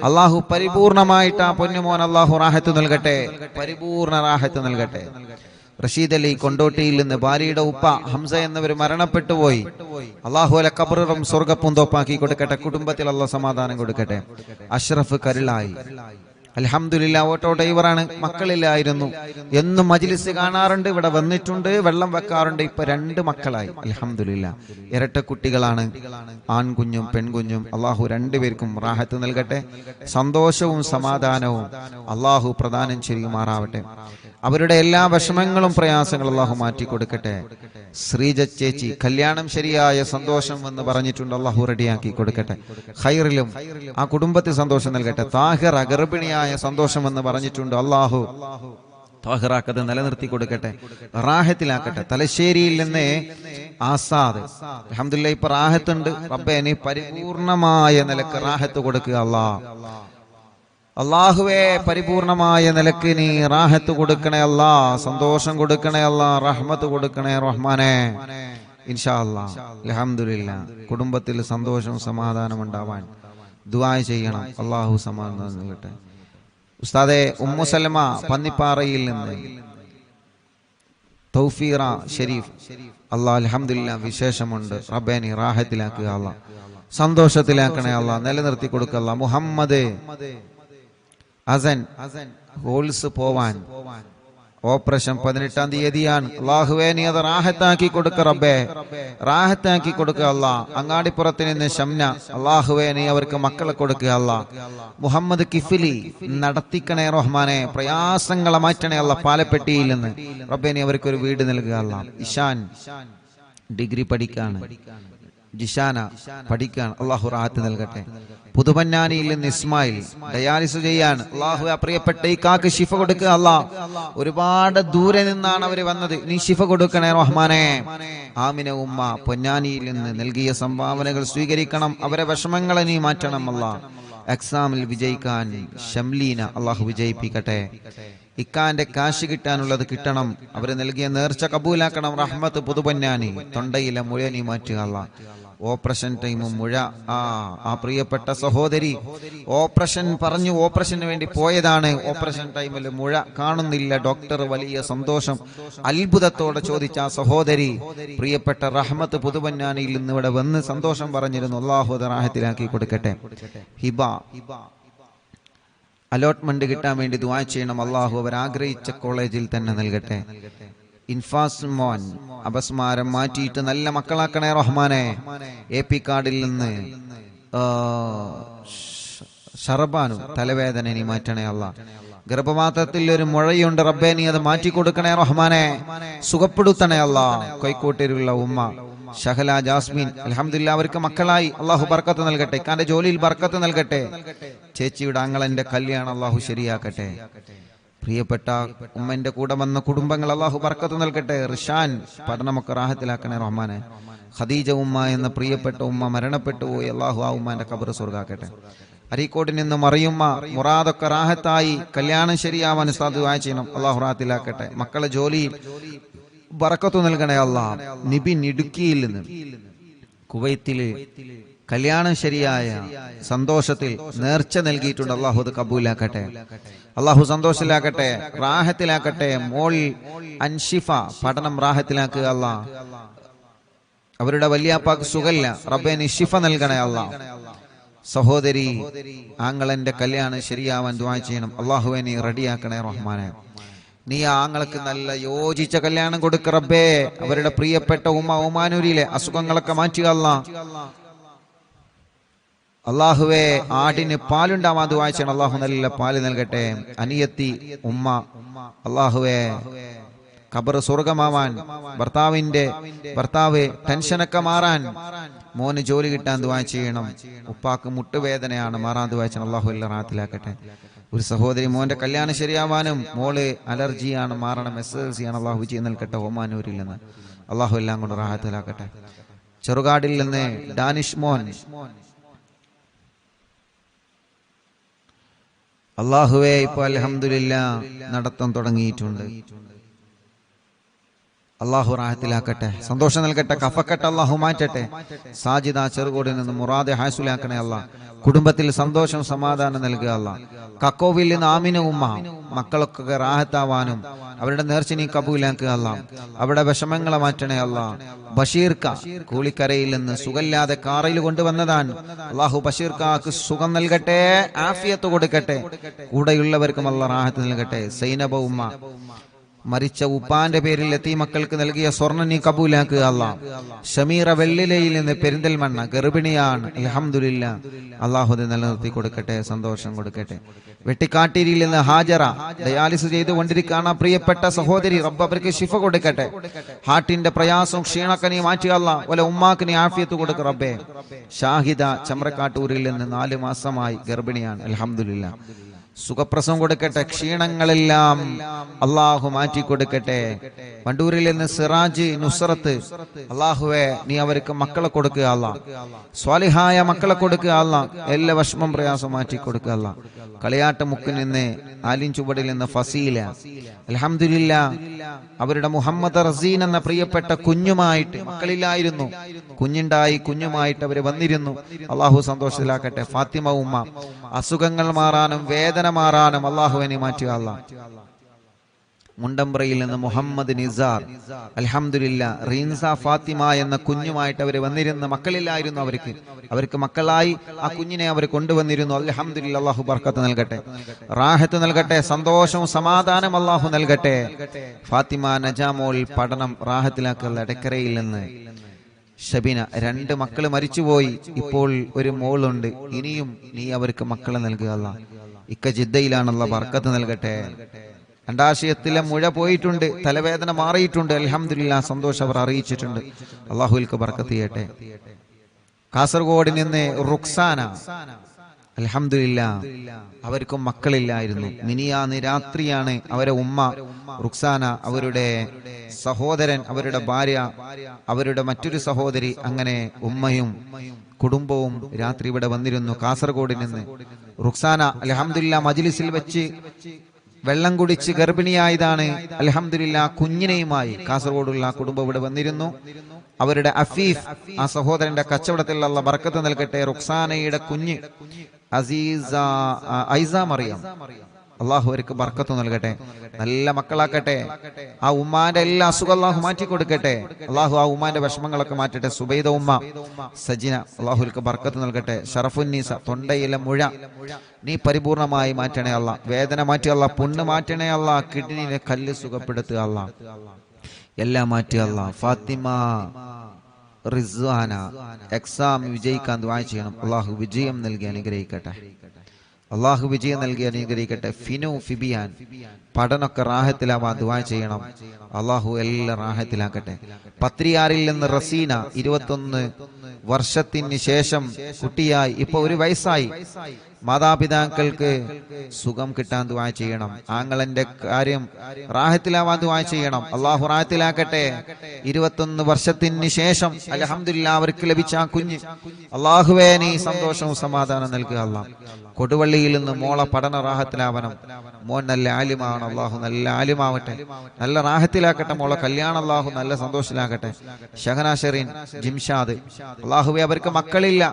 അള്ളാഹു പരിപൂർണമായിട്ട് ആ പൊന്നുമോൻ അള്ളാഹു റാഹത്ത് നൽകട്ടെ, പരിപൂർണ റാഹത്ത് നൽകട്ടെ. റഷീദ് അലി കൊണ്ടോട്ടിയിൽ നിന്ന് ഭാര്യയുടെ ഉപ്പ ഹംസ എന്നിവർ മരണപ്പെട്ടു പോയി. അള്ളാഹു അല ഖബറും സ്വർഗ്ഗപ്പും തോപ്പാക്കി കൊടുക്കട്ടെ, കുടുംബത്തിൽ അള്ളാഹു സമാധാനം കൊടുക്കട്ടെ. അഷ്റഫ് കരുളായി അൽഹംദുലില്ലാഹ് ഓട്ടോ ഡ്രൈവറാണ്, മക്കളില്ലായിരുന്നു. എന്നും മജ്ലിസ് കാണാറുണ്ട്, ഇവിടെ വന്നിട്ടുണ്ട്, വെള്ളം വെക്കാറുണ്ട്. ഇപ്പൊ 2 മക്കളായി അൽഹംദുലില്ലാഹ്. ഇരട്ട കുട്ടികളാണ്, ആൺകുഞ്ഞും പെൺകുഞ്ഞും. അള്ളാഹു 2 പേർക്കും റാഹത്ത് നൽകട്ടെ, സന്തോഷവും സമാധാനവും അള്ളാഹു പ്രദാനം ചെയ്യുമാറാവട്ടെ. അവരുടെ എല്ലാ വിഷമങ്ങളും പ്രയാസങ്ങളും അള്ളാഹു മാറ്റി കൊടുക്കട്ടെ. ശ്രീജ ചേച്ചി കല്യാണം ശരിയായ സന്തോഷം എന്ന് പറഞ്ഞിട്ടുണ്ട്, അള്ളാഹു റെഡിയാക്കി കൊടുക്കട്ടെ. ഖൈറിലും ആ കുടുംബത്തിൽ സന്തോഷം നൽകട്ടെ. താഹിറ ഗർഭിണിയായ സന്തോഷം എന്ന് പറഞ്ഞിട്ടുണ്ട്, അള്ളാഹു താഹിറാക്കത് നിലനിർത്തി കൊടുക്കട്ടെ, റാഹത്തിലാക്കട്ടെ. തലശ്ശേരിയിൽ നിന്ന് ആസാദ് അൽഹംദുലില്ലാഹ് ഇപ്പൊ റാഹത്തുണ്ട്. റബ്ബേ നീ പരിപൂർണമായ നിലക്ക് റാഹത്ത് കൊടുക്കുക അല്ലാഹ്. അള്ളാഹുവേ പരിപൂർണമായ നിലക്ക് നീ റാഹത്ത് കൊടുക്കണേ അല്ലാ, സന്തോഷം കൊടുക്കണേ അല്ലാ, റഹ്മത്ത് കൊടുക്കണേ റഹ്മാനെ. ഇൻഷാ അല്ലാഹ് അൽഹംദുലില്ലാഹ് കുടുംബത്തിൽ സന്തോഷവും സമാധാനം ഉണ്ടാവാൻ ദുആ ചെയ്യണം. അള്ളാഹു സമാധാനം നൽകട്ടെ. ഉസ്താദെ ഉമ്മു സലമ പന്നിപ്പാറയിൽ നിന്ന് തൗഫീറ ഷരീഫ് അല്ലാഹ് അൽഹംദുലില്ലാഹ് വിശേഷമുണ്ട്. റബ്ബേ നീ റാഹത്തിലാക്കുക അല്ലാ, സന്തോഷത്തിലാക്കണേ അല്ലാ, നിലനിർത്തി കൊടുക്കുക അല്ലാ. മുഹമ്മദ് അസൻ ഹോൾസ് പോവാൻ ഓപ്പറേഷൻ 18-ാം തീയതിയാണ്. അല്ലാഹുവേ നീ അത് റാഹത്താക്കി കൊടുക്ക റബ്ബേ, റാഹത്താക്കി കൊടുക്കുക അല്ലാ. അങ്ങാടിപ്പുറത്ത് നിന്ന് ഷംന അല്ലാഹുവേ നീ അവർക്ക് മക്കളെ കൊടുക്കുക അല്ലാ. മുഹമ്മദ് കിഫിലി നടത്തിക്കണേ റഹ്മാനെ, പ്രയാസങ്ങളെ മാറ്റണേ അല്ലാ. പാലപ്പെട്ടിയിൽ നിന്ന് റബ്ബേ നീ അവർക്ക് ഒരു വീട് നൽകുക അല്ലാ. ഇഷാൻ ഡിഗ്രി പഠിക്കാണ്, ജിഷാന പഠിക്കാൻ, അള്ളാഹു റാഹത്ത് നൽകട്ടെ. പുതുപന്നാനിയിൽ നിന്ന് ഇസ്മായിൽ ഡയാലിസ് ചെയ്യാൻ, അള്ളാഹു ആ പ്രിയപ്പെട്ട ഈ കാക്ക് ശിഫ കൊടുക്കുക അല്ലാ. ഒരുപാട് ദൂരെ നിന്നാണ് അവര് വന്നത്, നീ ശിഫ കൊടുക്കണേ റഹ്മാനെ. ആമിന ഉമ്മ പൊന്നാനിയിൽ നിന്ന് നൽകിയ സംഭാവനകൾ സ്വീകരിക്കണം, അവരെ വിഷമങ്ങളെ നീ മാറ്റണം അല്ലാ. എക്സാമിൽ വിജയിക്കാൻ ഷംലീന അള്ളാഹു വിജയിപ്പിക്കട്ടെ. ഇക്കാന്റെ കാശ് കിട്ടാനുള്ളത് കിട്ടണം, അവര് നൽകിയ നേർച്ച കബൂലാക്കണം. റഹ്മത്ത് പുതുപന്നാനി തൊണ്ടയിലെ മുഴ നീ മാറ്റുക അല്ലാ. ഓപ്പറേഷൻ ടൈമും മുഴ ആ പ്രിയപ്പെട്ട സഹോദരി ഓപ്പറേഷൻ പറഞ്ഞു, ഓപ്പറേഷന് വേണ്ടി പോയതാണ്. ഓപ്പറേഷൻ ടൈമിൽ മുഴ കാണുന്നില്ല. ഡോക്ടർ വലിയ സന്തോഷം അത്ഭുതത്തോടെ ചോദിച്ച ആ സഹോദരി പ്രിയപ്പെട്ട റഹ്മത്ത് പുതുപന്നാനിയിൽ നിന്ന് ഇവിടെ വന്ന് സന്തോഷം പറഞ്ഞിരുന്നു. അല്ലാഹു അത് റാഹത്തിലാക്കി കൊടുക്കട്ടെ. ഹിബ അലോട്ട്മെന്റ് കിട്ടാൻ വേണ്ടി ദുആ ചെയ്യണം. അല്ലാഹു അവർ ആഗ്രഹിച്ച കോളേജിൽ തന്നെ നൽകട്ടെ. ഇൻഫാസ് മോൻ അപസ്മാരം മാറ്റിയിട്ട് നല്ല മക്കളാക്കണേ റഹ്മാനെ. AP കാർഡിൽ നിന്ന് ഷർബാനു തലവേദന നീ മാറ്റണേ അല്ലാ. ഗർഭപാത്രത്തിൽ ഒരു മുഴയുണ്ട് റബ്ബേ നീ അത് മാറ്റി കൊടുക്കണേ റഹ്മാനെ, സുഖപ്പെടുത്തണേ അല്ലാ. കോഴിക്കോട്ടിലുള്ള ഉമ്മ ഷഹല ജാസ്മിൻ അൽഹംദുലില്ലാഹ് അവർക്ക് മക്കളായി, അള്ളാഹു ബർക്കത്ത് നൽകട്ടെ. ഇക്കാന്റെ ജോലിയിൽ ബർക്കത്ത് നൽകട്ടെ. ചേച്ചിയുടെ ആങ്ങളന്റെ കല്യാണം അള്ളാഹു ശരിയാക്കട്ടെ. പ്രിയപ്പെട്ട ഉമ്മന്റെ കൂടെ വന്ന കുടുംബങ്ങൾ അള്ളാഹു ബർക്കത്ത് നൽകട്ടെ. റിഷാൻ പഠനമൊക്കെ റാഹത്തിലാക്കണേ റഹ്മാനെ. ഖദീജ ഉമ്മ എന്ന പ്രിയപ്പെട്ട ഉമ്മ മരണപ്പെട്ടു പോയി, അള്ളാഹു ആ ഉമ്മാന്റെ ഖബർ സ്വർഗ്ഗാക്കട്ടെ. അരീക്കോട്ടിൽ നിന്ന് മറിയുമ്മ മുറാദൊക്കെ റാഹത്തായി, കല്യാണം ശരിയാവാൻ ഉസ്താദ് ദുആ ചെയ്യണം, അള്ളാഹു റാഹത്തിലാക്കട്ടെ. മക്കളെ ജോലിയിൽ ബർക്കത്ത് നൽകണേ അല്ലാഹ്. നിബിൻ ഇടുക്കിയിൽ നിന്ന് കുവൈത്തില് കല്യാണം ശരിയായ സന്തോഷത്തിൽ നേർച്ച നൽകിയിട്ടുണ്ട്, അള്ളാഹു അത് കബൂലാക്കട്ടെ. അള്ളാഹു സന്തോഷത്തിലാക്കട്ടെ, റാഹത്തിലാക്കട്ടെ. മോൾ അൻഷിഫ പഠനം റാഹത്തിലാക്കുക അല്ലാഹ്. അവരുടെ വലിയാപ്പാക്ക് സുഖല്ല, റബ്ബേ നീ ശിഫ നൽകണേ അല്ലാഹ്. സഹോദരി ആങ്ങളന്റെ കല്യാണം ശരിയാവാൻ ദുആ ചെയ്യണം, അള്ളാഹുവേ നീ റെഡിയാക്കണേ റഹ്മാനെ. നീ ആങ്ങൾക്ക് നല്ല യോജിച്ച കല്യാണം കൊടുക്ക റബ്ബേ. അവരുടെ പ്രിയപ്പെട്ട ഉമ്മ ഒമാനൂരിലെ അസുഖങ്ങളൊക്കെ മാറ്റുക അല്ലാഹ്. അള്ളാഹുവേ ആടിന് പാലുണ്ടാവാൻ ദുആ ചെയ്യണം, അള്ളാഹു നല്ല പാല് നൽകട്ടെ. അനിയത്തി ഉമ്മ അള്ളാഹുവേ ഖബർ സ്വർഗമാവാൻ, ഭർത്താവ് ടെൻഷനൊക്കെ മാറാൻ, മോന് ജോലി കിട്ടാൻ ദുആ ചെയ്യണം. ഉപ്പാക്ക് മുട്ടുവേദനയാണ്, മാറാൻ ദുആ ചെയ്യണം. അള്ളാഹു എല്ലാം റാഹത്തിലാക്കട്ടെ. ഒരു സഹോദരി മോന്റെ കല്യാണം ശരിയാവാനും മോള് അലർജിയാണ്, മാറണം, SSLC ആണ്, അള്ളാഹു വിജയം നൽകട്ടെ. ഒമാനൂരിൽ നിന്ന് അള്ളാഹു എല്ലാം കൊണ്ട് റാഹത്തിലാക്കട്ടെ. ചെറുകാടിൽ നിന്ന് ഡാനിഷ് മോൻ, അള്ളാഹുവേ ഇപ്പൊ അൽഹംദുലില്ലാഹ് നടത്തം തുടങ്ങിയിട്ടുണ്ട്. അള്ളാഹു റാഹത്തിലാക്കട്ടെ, സന്തോഷം നൽകട്ടെ, കഫക്കെട്ട് അള്ളാഹു മാറ്റട്ടെ. സാജിദ ചെറുകോടിൽ നിന്ന് മുറാദെ ഹാസുലാക്കണേ അള്ളാഹ്. കുടുംബത്തിൽ സന്തോഷം സമാധാനം നൽകുക അള്ളാഹ്. കക്കോവിൽ നിന്ന് ആമിന ഉമ്മ, മക്കളൊക്കെ റാഹത്താവാനും അവരുടെ നേർച്ച നീ കബൂലാക്കുക അള്ളാഹ്. അവരുടെ വിഷമങ്ങളെ മാറ്റണേ അള്ളാഹ്. ബഷീർക്ക കൂളിക്കരയിൽ നിന്ന് സുഖമില്ലാതെ കാറയിൽ കൊണ്ടുവന്നതാണ്. അള്ളാഹു ബഷീർക്കാക്ക് സുഖം നൽകട്ടെ, ആഫിയത്ത് കൊടുക്കട്ടെ. കൂടെയുള്ളവർക്കും അള്ളാഹ് റാഹത്ത് നൽകട്ടെ. സൈനബ ഉമ്മ, മരിച്ച ഉപ്പാന്റെ പേരിൽ എത്തി മക്കൾക്ക് നൽകിയ സ്വർണ്ണ നീ കബൂലാക്കുക അള്ളാഹ്. ഷമീറ വെള്ളിലയിൽ നിന്ന് പെരിന്തൽമണ്ണ ഗർഭിണിയാണ്, അൽഹംദുലില്ലാഹ്. അള്ളാഹു നിലനിർത്തി കൊടുക്കട്ടെ, സന്തോഷം കൊടുക്കട്ടെ. വെട്ടിക്കാട്ടിരിയിൽ നിന്ന് ഹാജറ ഡയാലിസിസ് ചെയ്തുകൊണ്ടിരിക്കുകയാണ് പ്രിയപ്പെട്ട സഹോദരി. റബ്ബ് അവർക്ക് ശിഫ കൊടുക്കട്ടെ. ഹാർട്ടിന്റെ പ്രയാസം ക്ഷീണക്കെ നീ മാറ്റുക അള്ളാഹ്. വല ഉമ്മാക്ക് നീ ആഫിയത്ത് കൊടുക്ക റബ്ബേ. ഷാഹിദ ചമ്രക്കാട്ടൂരിൽ നിന്ന് 4 മാസമായി ഗർഭിണിയാണ്, അൽഹംദുലില്ലാഹ്. സുഖപ്രസവം കൊടുക്കട്ടെ. ക്ഷീണങ്ങളെല്ലാം അള്ളാഹു മാറ്റി കൊടുക്കട്ടെ. വണ്ടൂരിൽ നിന്ന് സിറാജ് നുസ്രത്ത്, അള്ളാഹുവെ നീ അവർക്ക് മക്കളെ കൊടുക്കുക അള്ളാഹ്. സ്വാലിഹായ മക്കളെ കൊടുക്കുക അള്ളാഹ്. എല്ലാ വിഷമം പ്രയാസം മാറ്റി കൊടുക്കുക അള്ളാഹ്. കളിയാട്ട മുക്കിൽ നിന്ന് ആലിൻ ചുവടിൽ നിന്ന് ഫസീല, അൽഹംദുലില്ലാഹ്. അവരുടെ മുഹമ്മദ് റസീൻ എന്ന പ്രിയപ്പെട്ട കുഞ്ഞുമായിട്ട്, മക്കളില്ലായിരുന്നു, കുഞ്ഞുണ്ടായി, കുഞ്ഞുമായിട്ട് അവര് വന്നിരുന്നു. അള്ളാഹു സന്തോഷത്തിലാക്കട്ടെ. ഫാത്തിമ ഉമ്മ, അസുഖങ്ങൾ മാറാനും വേദന മാറാനും അള്ളാഹുവിനെ മാറ്റുക അള്ളാഹ്. മുണ്ടമ്പ്രയിൽ നിന്ന് മുഹമ്മദ് നിസാർ, അൽഹംദുലില്ലാഹ്. റീൻസ ഫാത്തിമ എന്ന കുഞ്ഞുമായിട്ട് അവർ വന്നിരുന്ന, മക്കളില്ലായിരുന്നു അവർക്ക് മക്കളായി ആ കുഞ്ഞിനെ അവർ കൊണ്ടുവന്നിരുന്നു. അൽഹംദുലില്ലാഹ്. അള്ളാഹു ബർക്കത്ത് നൽകട്ടെ, റാഹത്ത് നൽകട്ടെ, സന്തോഷവും സമാധാനം അള്ളാഹു നൽകട്ടെ. ഫാത്തിമ നജാമോൾ പഠനം റാഹത്തിലാക്കുക. എടക്കരയിൽ നിന്ന് ഷബിന, 2 മക്കള് മരിച്ചുപോയി, ഇപ്പോൾ ഒരു മോളുണ്ട്. ഇനിയും നീ അവർക്ക് മക്കളെ നൽകുക അല്ലാഹ്. ഇക്ക ജിദ്ദയിലാണുള്ള, ബർക്കത്ത് നൽകട്ടെ. അണ്ടാശയത്തിലെ മുഴ പോയിട്ടുണ്ട്, തലവേദന മാറിയിട്ടുണ്ട്, അൽഹംദുലില്ലാഹ്. സന്തോഷം അവർ അറിയിച്ചിട്ടുണ്ട്. അള്ളാഹുവിൽക്ക് ബർക്കത്ത് ചെയ്യട്ടെ. കാസർഗോഡ് നിന്ന് റുക്സാന, അൽഹംദുലില്ലാഹ്. അവർക്കും മക്കളില്ലായിരുന്നു. മിനിയാന്ന് രാത്രിയാണ് അവരെ ഉമ്മ റുക്സാന, അവരുടെ സഹോദരൻ, അവരുടെ ഭാര്യ, അവരുടെ മറ്റൊരു സഹോദരി, അങ്ങനെ ഉമ്മയും കുടുംബവും രാത്രി ഇവിടെ വന്നിരുന്നു. കാസർഗോഡ് നിന്ന് റുക്സാന അൽഹംദുലില്ലാഹ് മജ്ലിസിൽ വെച്ച് വെള്ളം കുടിച്ച് ഗർഭിണിയായതാണ്. അൽഹംദുലില്ലാഹ് കുഞ്ഞിനെയുമായി കാസർഗോഡുള്ള കുടുംബം ഇവിടെ വന്നിരുന്നു. അവരുടെ അഫീഫ്, ആ സഹോദരന്റെ കച്ചവടത്തിൽ അല്ലാഹ് ബർക്കത്ത് നൽകട്ടെ. റുക്സാനയുടെ കുഞ്ഞ് ഐസ മറിയം, അള്ളാഹു അവർക്ക് ബർക്കത്ത് നൽകട്ടെ, നല്ല മക്കളാക്കട്ടെ. ആ ഉമ്മാന്റെ എല്ലാ അസുഖം അള്ളാഹു മാറ്റി കൊടുക്കട്ടെ. അള്ളാഹു ആ ഉമ്മാന്റെ വിഷമങ്ങളൊക്കെ മാറ്റട്ടെ. സുബൈദ ഉമ്മ, സജിന, അള്ളാഹുൽക്ക് ബർക്കത്ത് നൽകട്ടെ. ഷറഫുന്നീസ, തൊണ്ടയിലെ മുഴ നീ പരിപൂർണമായി മാറ്റണേ അല്ലാ. വേദന മാറ്റി അല്ലാ, പുണ്ണ് മാറ്റണേ അല്ലാ. കിഡ്നിയിലെ കല്ല് സുഖപ്പെടുത്തുക അല്ലാ, എല്ലാം മാറ്റി അല്ലാ. ഫാത്തിമ റിസ്വാന, എക്സാം വിജയിക്കാൻ ദുആ ചെയ്യണം. അള്ളാഹു വിജയം നൽകി അനുഗ്രഹിക്കട്ടെ. അള്ളാഹു വിജയം നൽകി അനുഗ്രഹിക്കട്ടെ. ഫിനു ഫിബിയാൻ, പഠനമൊക്കെ റാഹത്തിലാവാൻ ദുആ ചെയ്യണം. അള്ളാഹു എല്ലാം റാഹത്തിലാക്കട്ടെ. പത്രിയാറിൽ നിന്ന് റസീന, 21 വർഷത്തിന് ശേഷം കുട്ടിയായി, ഇപ്പൊ 1 വയസ്സായി. മാതാപിതാക്കൾക്ക് സുഖം കിട്ടാൻ ദുആ ചെയ്യണം. ആങ്ങളന്റെ കാര്യം റാഹത്തിലാവാൻ ദുആ ചെയ്യണം. അള്ളാഹു റാഹത്തിലാക്കട്ടെ. 21 വർഷത്തിന് ശേഷം അൽഹംദുലില്ലാഹ് അവർക്ക് ലഭിച്ച ആ കുഞ്ഞ്, അള്ളാഹുവേ നീ സന്തോഷവും സമാധാനം നൽകുക അല്ലാഹ്. കൊടുവള്ളിയിൽ നിന്ന് മോളെ പഠന റാഹത്തിലാവണം. മോൻ നല്ല ആലിമാണ്, അള്ളാഹു നല്ല ആലിമാവട്ടെ, നല്ല റാഹത്തിലാക്കട്ടെ. മോളെ കല്യാണം അള്ളാഹു നല്ല സന്തോഷത്തിലാക്കട്ടെ. ഷഹന ഷെറീൻ, ജിംഷാദ്, അള്ളാഹുവേ അവർക്ക് മക്കളില്ല,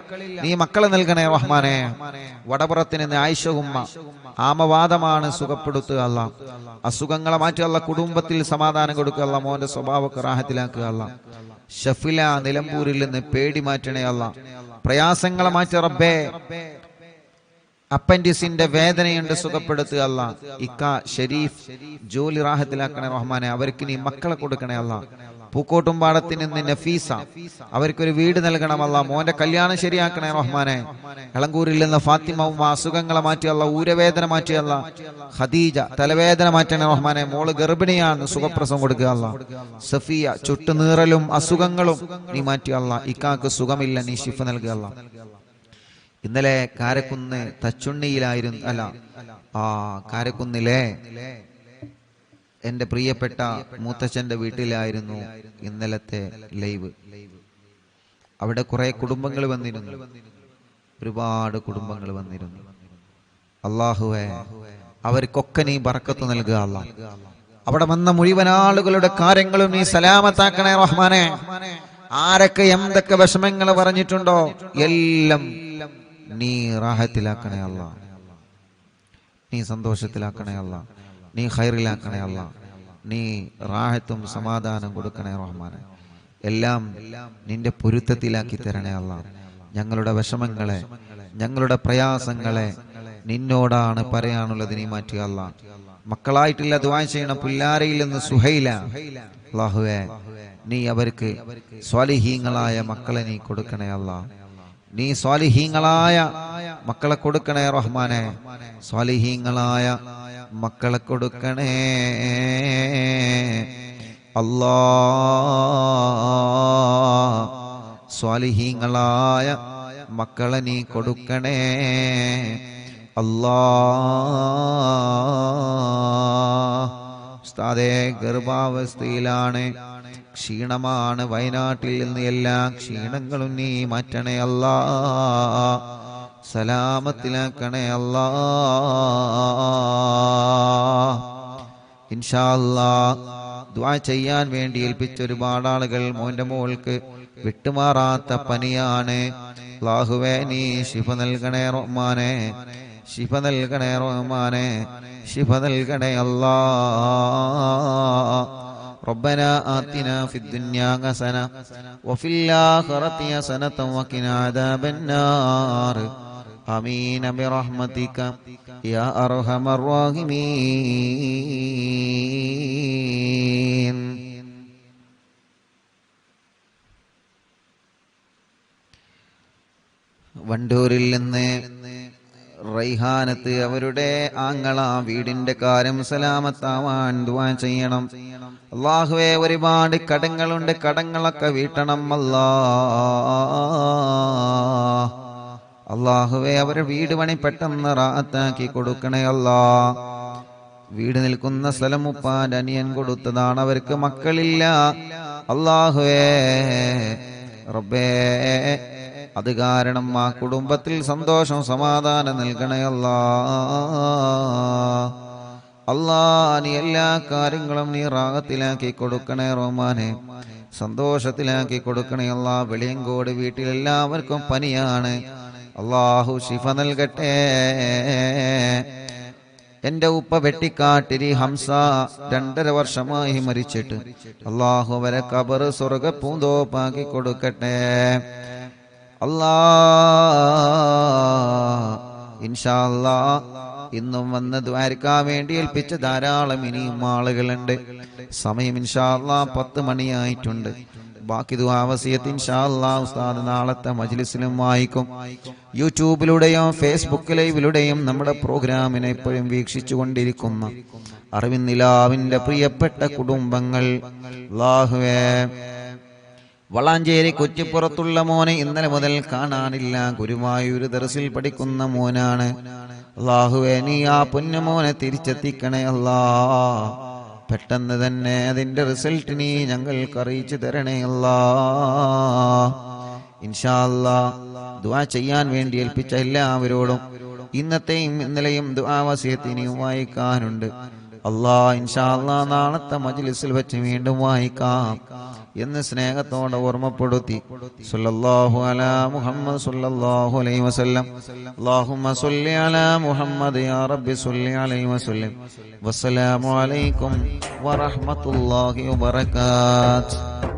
നീ മക്കളെ നൽകണേ റഹ്മാനെ. വടപുറത്തിന് നിന്ന് ആയിഷ ഉമ്മ, ആമവാദമാണ്, സുഖപ്പെടുത്തുക അല്ലാഹ്. അസുഖങ്ങളെ മാറ്റുക അല്ലാഹ്. കുടുംബത്തിൽ സമാധാനം കൊടുക്കുക അല്ലാഹ്. മോന്റെ സ്വഭാവമൊക്കെ റാഹത്തിലാക്കുക അല്ലാഹ്. ഷഫില നിലമ്പൂരിൽ നിന്ന് പേടി മാറ്റണേ അല്ലാഹ്. പ്രയാസങ്ങളെ മാറ്റി റബ്ബേ. അപ്പൻഡിസിന്റെ വേദനയുണ്ട്, സുഖപ്പെടുത്തുക അല്ലാഹ്. ഇക്ക ഷരീഫ് ജോലി റാഹത്തിലാക്കണേ റഹ്മാനെ. അവർക്ക് നീ മക്കളെ കൊടുക്കണേ അല്ലാഹ്. പൂക്കോട്ടുംപാടത്തിൽ നിന്ന് നഫീസ, അവർക്കൊരു വീട് നൽകണം അല്ലാ. മോന്റെ കല്യാണം ശരിയാക്കണേ റഹ്മാനെ. എളങ്കൂരിൽ നിന്ന് ഫാത്തിമ അസുഖങ്ങളെ മാറ്റിയല്ല, ഊരവേദന മാറ്റിയല്ല. ഖദീജ തലവേദന മാറ്റണേ റഹ്മാനെ. മോള് ഗർഭിണിയാണ്, സുഖപ്രസവം കൊടുക്കുക അല്ലാ. സഫിയ ചുട്ടുനീറലും അസുഖങ്ങളും നീ മാറ്റിയല്ല. ഇക്കാക്ക് സുഖമില്ല, നീ ശിഫ നൽകുക അല്ലാ. ഇന്നലെ കാരക്കുന്ന് തച്ചുണ്ണിയിലായിരുന്നു, അല്ല കാരക്കുന്നിലെ എന്റെ പ്രിയപ്പെട്ട മൂത്തച്ഛന്റെ വീട്ടിലായിരുന്നു ഇന്നലത്തെ ലൈവ്. അവിടെ കുറെ കുടുംബങ്ങൾ വന്നിരുന്നു, ഒരുപാട് കുടുംബങ്ങൾ വന്നിരുന്നു. അല്ലാഹുവേ, അവർക്കൊക്കെ നീ ബർക്കത്ത് നൽകുക അല്ലാ. അവിടെ വന്ന മുഴുവൻ ആളുകളുടെ കാര്യങ്ങളും നീ സലാമത്താക്കണേ റഹ്മാനെ. ആരൊക്കെ എന്തൊക്കെ വിഷമങ്ങൾ പറഞ്ഞിട്ടുണ്ടോ എല്ലാം നീ റാഹത്തിലാക്കണേ അല്ലാ, നീ സന്തോഷത്തിലാക്കണേ അല്ലാ, നീ ഖൈറിലാക്കണേ അല്ലാ, നീ റാഹത്തും സമാധാനം കൊടുക്കണേ റഹ്മാനെ. എല്ലാം നിന്റെ പൊരുത്തത്തിലാക്കി തരണേ അല്ലാ. ഞങ്ങളുടെ വിഷമങ്ങളെ, ഞങ്ങളുടെ പ്രയാസങ്ങളെ നിന്നോടാണ് പറയാനുള്ളത്, നീ മാറ്റുക അല്ലാ. മക്കളായിട്ടില്ല ദുആ ചെയ്യണം. പുല്ലാരയിൽ നിന്ന് സുഹൈല, അല്ലാഹുവേ നീ അവർക്ക് സ്വാലിഹീങ്ങളായ മക്കളെ നീ കൊടുക്കണേ അല്ലാ. നീ സ്വാലിഹീങ്ങളായ മക്കളെ കൊടുക്കണേ റഹ്മാനെ. സ്വാലിഹീങ്ങളായ മക്കളെ കൊടുക്കണേ അല്ലാ. സ്വാലിഹീങ്ങളായ മക്കളെ നീ കൊടുക്കണേ അല്ലാ. ഉസ്താദേ, ഗർഭാവസ്ഥയിലാണ്, ക്ഷീണമാണ്. വയനാട്ടിൽ നിന്ന് എല്ലാ ക്ഷീണങ്ങളും നീ മാറ്റണേ അല്ലാ, സലാമത്തിലാക്കണേ അല്ലാ. ഇൻഷാ അല്ലാ ദുആ ചെയ്യാൻ വേണ്ടി ഏൽപ്പിച്ച ഒരുപാട് ആളുകൾ. മോന്റെ മോൾക്ക് വിട്ടുമാറാത്ത പനിയാണ്. അല്ലാഹുവേ നീ ശിഫ നൽകണേ റഹ്മാനെ, ശിഫ നൽകണേ റഹ്മാനെ, ശിഫ നൽകണേ അല്ലാ. ربنا آتنا في الدنيا حسنة وفي الآخرة حسنة وقنا عذاب النار. آمين برحمتك يا أرحم الراحمين. വണ്ടൂരിൽ നിന്ന് റൈഹാനത്ത് അവരുടെ ആങ്ങള വീടിന്റെ കാര്യം സലാമത്താവാൻ ദുആ ചെയ്യണം. അല്ലാഹുവേ, ഒരുപാട് കടങ്ങളുണ്ട്, കടങ്ങളൊക്കെ വീട്ടണം അല്ലാ. അല്ലാഹുവേ, അവരുടെ വീട് പണി പെട്ടെന്ന് റാഹത്താക്കി കൊടുക്കണേ അല്ലാ. വീട് നിൽക്കുന്ന സ്ഥലം ഉപ്പാന്റെ അനിയൻ കൊടുത്തതാണ്, അവർക്ക് മക്കളില്ല. അല്ലാഹുവേ റബ്ബേ, അത് കാരണം ആ കുടുംബത്തിൽ സന്തോഷം സമാധാനം നൽകണേ അല്ലാ. അല്ലാ, നീ എല്ലാ കാര്യങ്ങളും നീ റാഹത്തിലാക്കി കൊടുക്കണേ റഹ്മാനെ, സന്തോഷത്തിലാക്കി കൊടുക്കണേ അല്ലാ. വെളിയങ്കോട് വീട്ടിലെല്ലാവർക്കും പനിയാണ്, അല്ലാഹു ശിഫ നൽകട്ടെ. എന്റെ ഉപ്പ വെട്ടിക്കാട്ടിരി ഹംസ 2.5 വർഷമായി മരിച്ചിട്ട്, അല്ലാഹു അവരെ ഖബർ സ്വർഗ്ഗ പൂന്തോപ്പാക്കി കൊടുക്കട്ടെ അല്ലാ. ഇൻഷാ അല്ലാ ഇന്നും വന്ന് ദ്വാരക്കാൻ വേണ്ടി ഏൽപ്പിച്ച ധാരാളം ഇനിയും ആളുകളുണ്ട്. സമയം ഇൻഷാ അല്ലാ 10 മണിയായിട്ടുണ്ട്. ബാക്കി ദുആ വസിയത്ത് ഇൻഷാ അല്ലാ ഉസ്താദ് നാളത്തെ മജ്ലിസിലും വായിക്കും. യൂട്യൂബിലൂടെയും ഫേസ്ബുക്ക് ലൈവിലൂടെയും നമ്മുടെ പ്രോഗ്രാമിനെ എപ്പോഴും വീക്ഷിച്ചു കൊണ്ടിരിക്കുന്ന അറിവിൻ നിലാവിന്റെ പ്രിയപ്പെട്ട കുടുംബങ്ങൾ, അല്ലാഹുവേ വളാഞ്ചേരി കുറ്റിപ്പുറത്തുള്ള മോനെ ഇന്നലെ മുതൽ കാണാനില്ല. ഗുരുവായൂർ ദർസിൽ പഠിക്കുന്ന മോനാണ്. അല്ലാഹുവേ നീ ആ പൊന്നുമോനെ തിരിച്ചെത്തിക്കണേ അല്ലാ. പെട്ടെന്ന് തന്നെ അതിന്റെ റിസൾട്ട് നീ ഞങ്ങൾക്ക് അറിയിച്ചു തരണേ അല്ലാ. ഇൻഷാ അല്ലാ ദുആ ചെയ്യാൻ വേണ്ടി ഏൽപ്പിച്ച എല്ലാവരോടും ഇന്നത്തെയും ഇന്നലെയും ദുആ വസിയത്ത് ഇനിയും വായിക്കാനുണ്ട്. അല്ലാ ഇൻഷാ അല്ലാ നാളത്തെ മജ്ലിസിൽ വെച്ച് വീണ്ടും വായിക്കാം എന്ന് സ്നേഹത്തോടെ ഓർമ്മപ്പെടുത്തി. സല്ലല്ലാഹു അലാ മുഹമ്മദ് സല്ലല്ലാഹു അലൈഹി വസല്ലം. അല്ലാഹുമ്മ സ്വല്ലി അലാ മുഹമ്മദ് യാ റബ്ബി സ്വല്ലി അലൈഹി വസല്ലം. വസ്സലാമു അലൈക്കും വറഹ്മത്തുള്ളാഹി വബറകാതുഹു.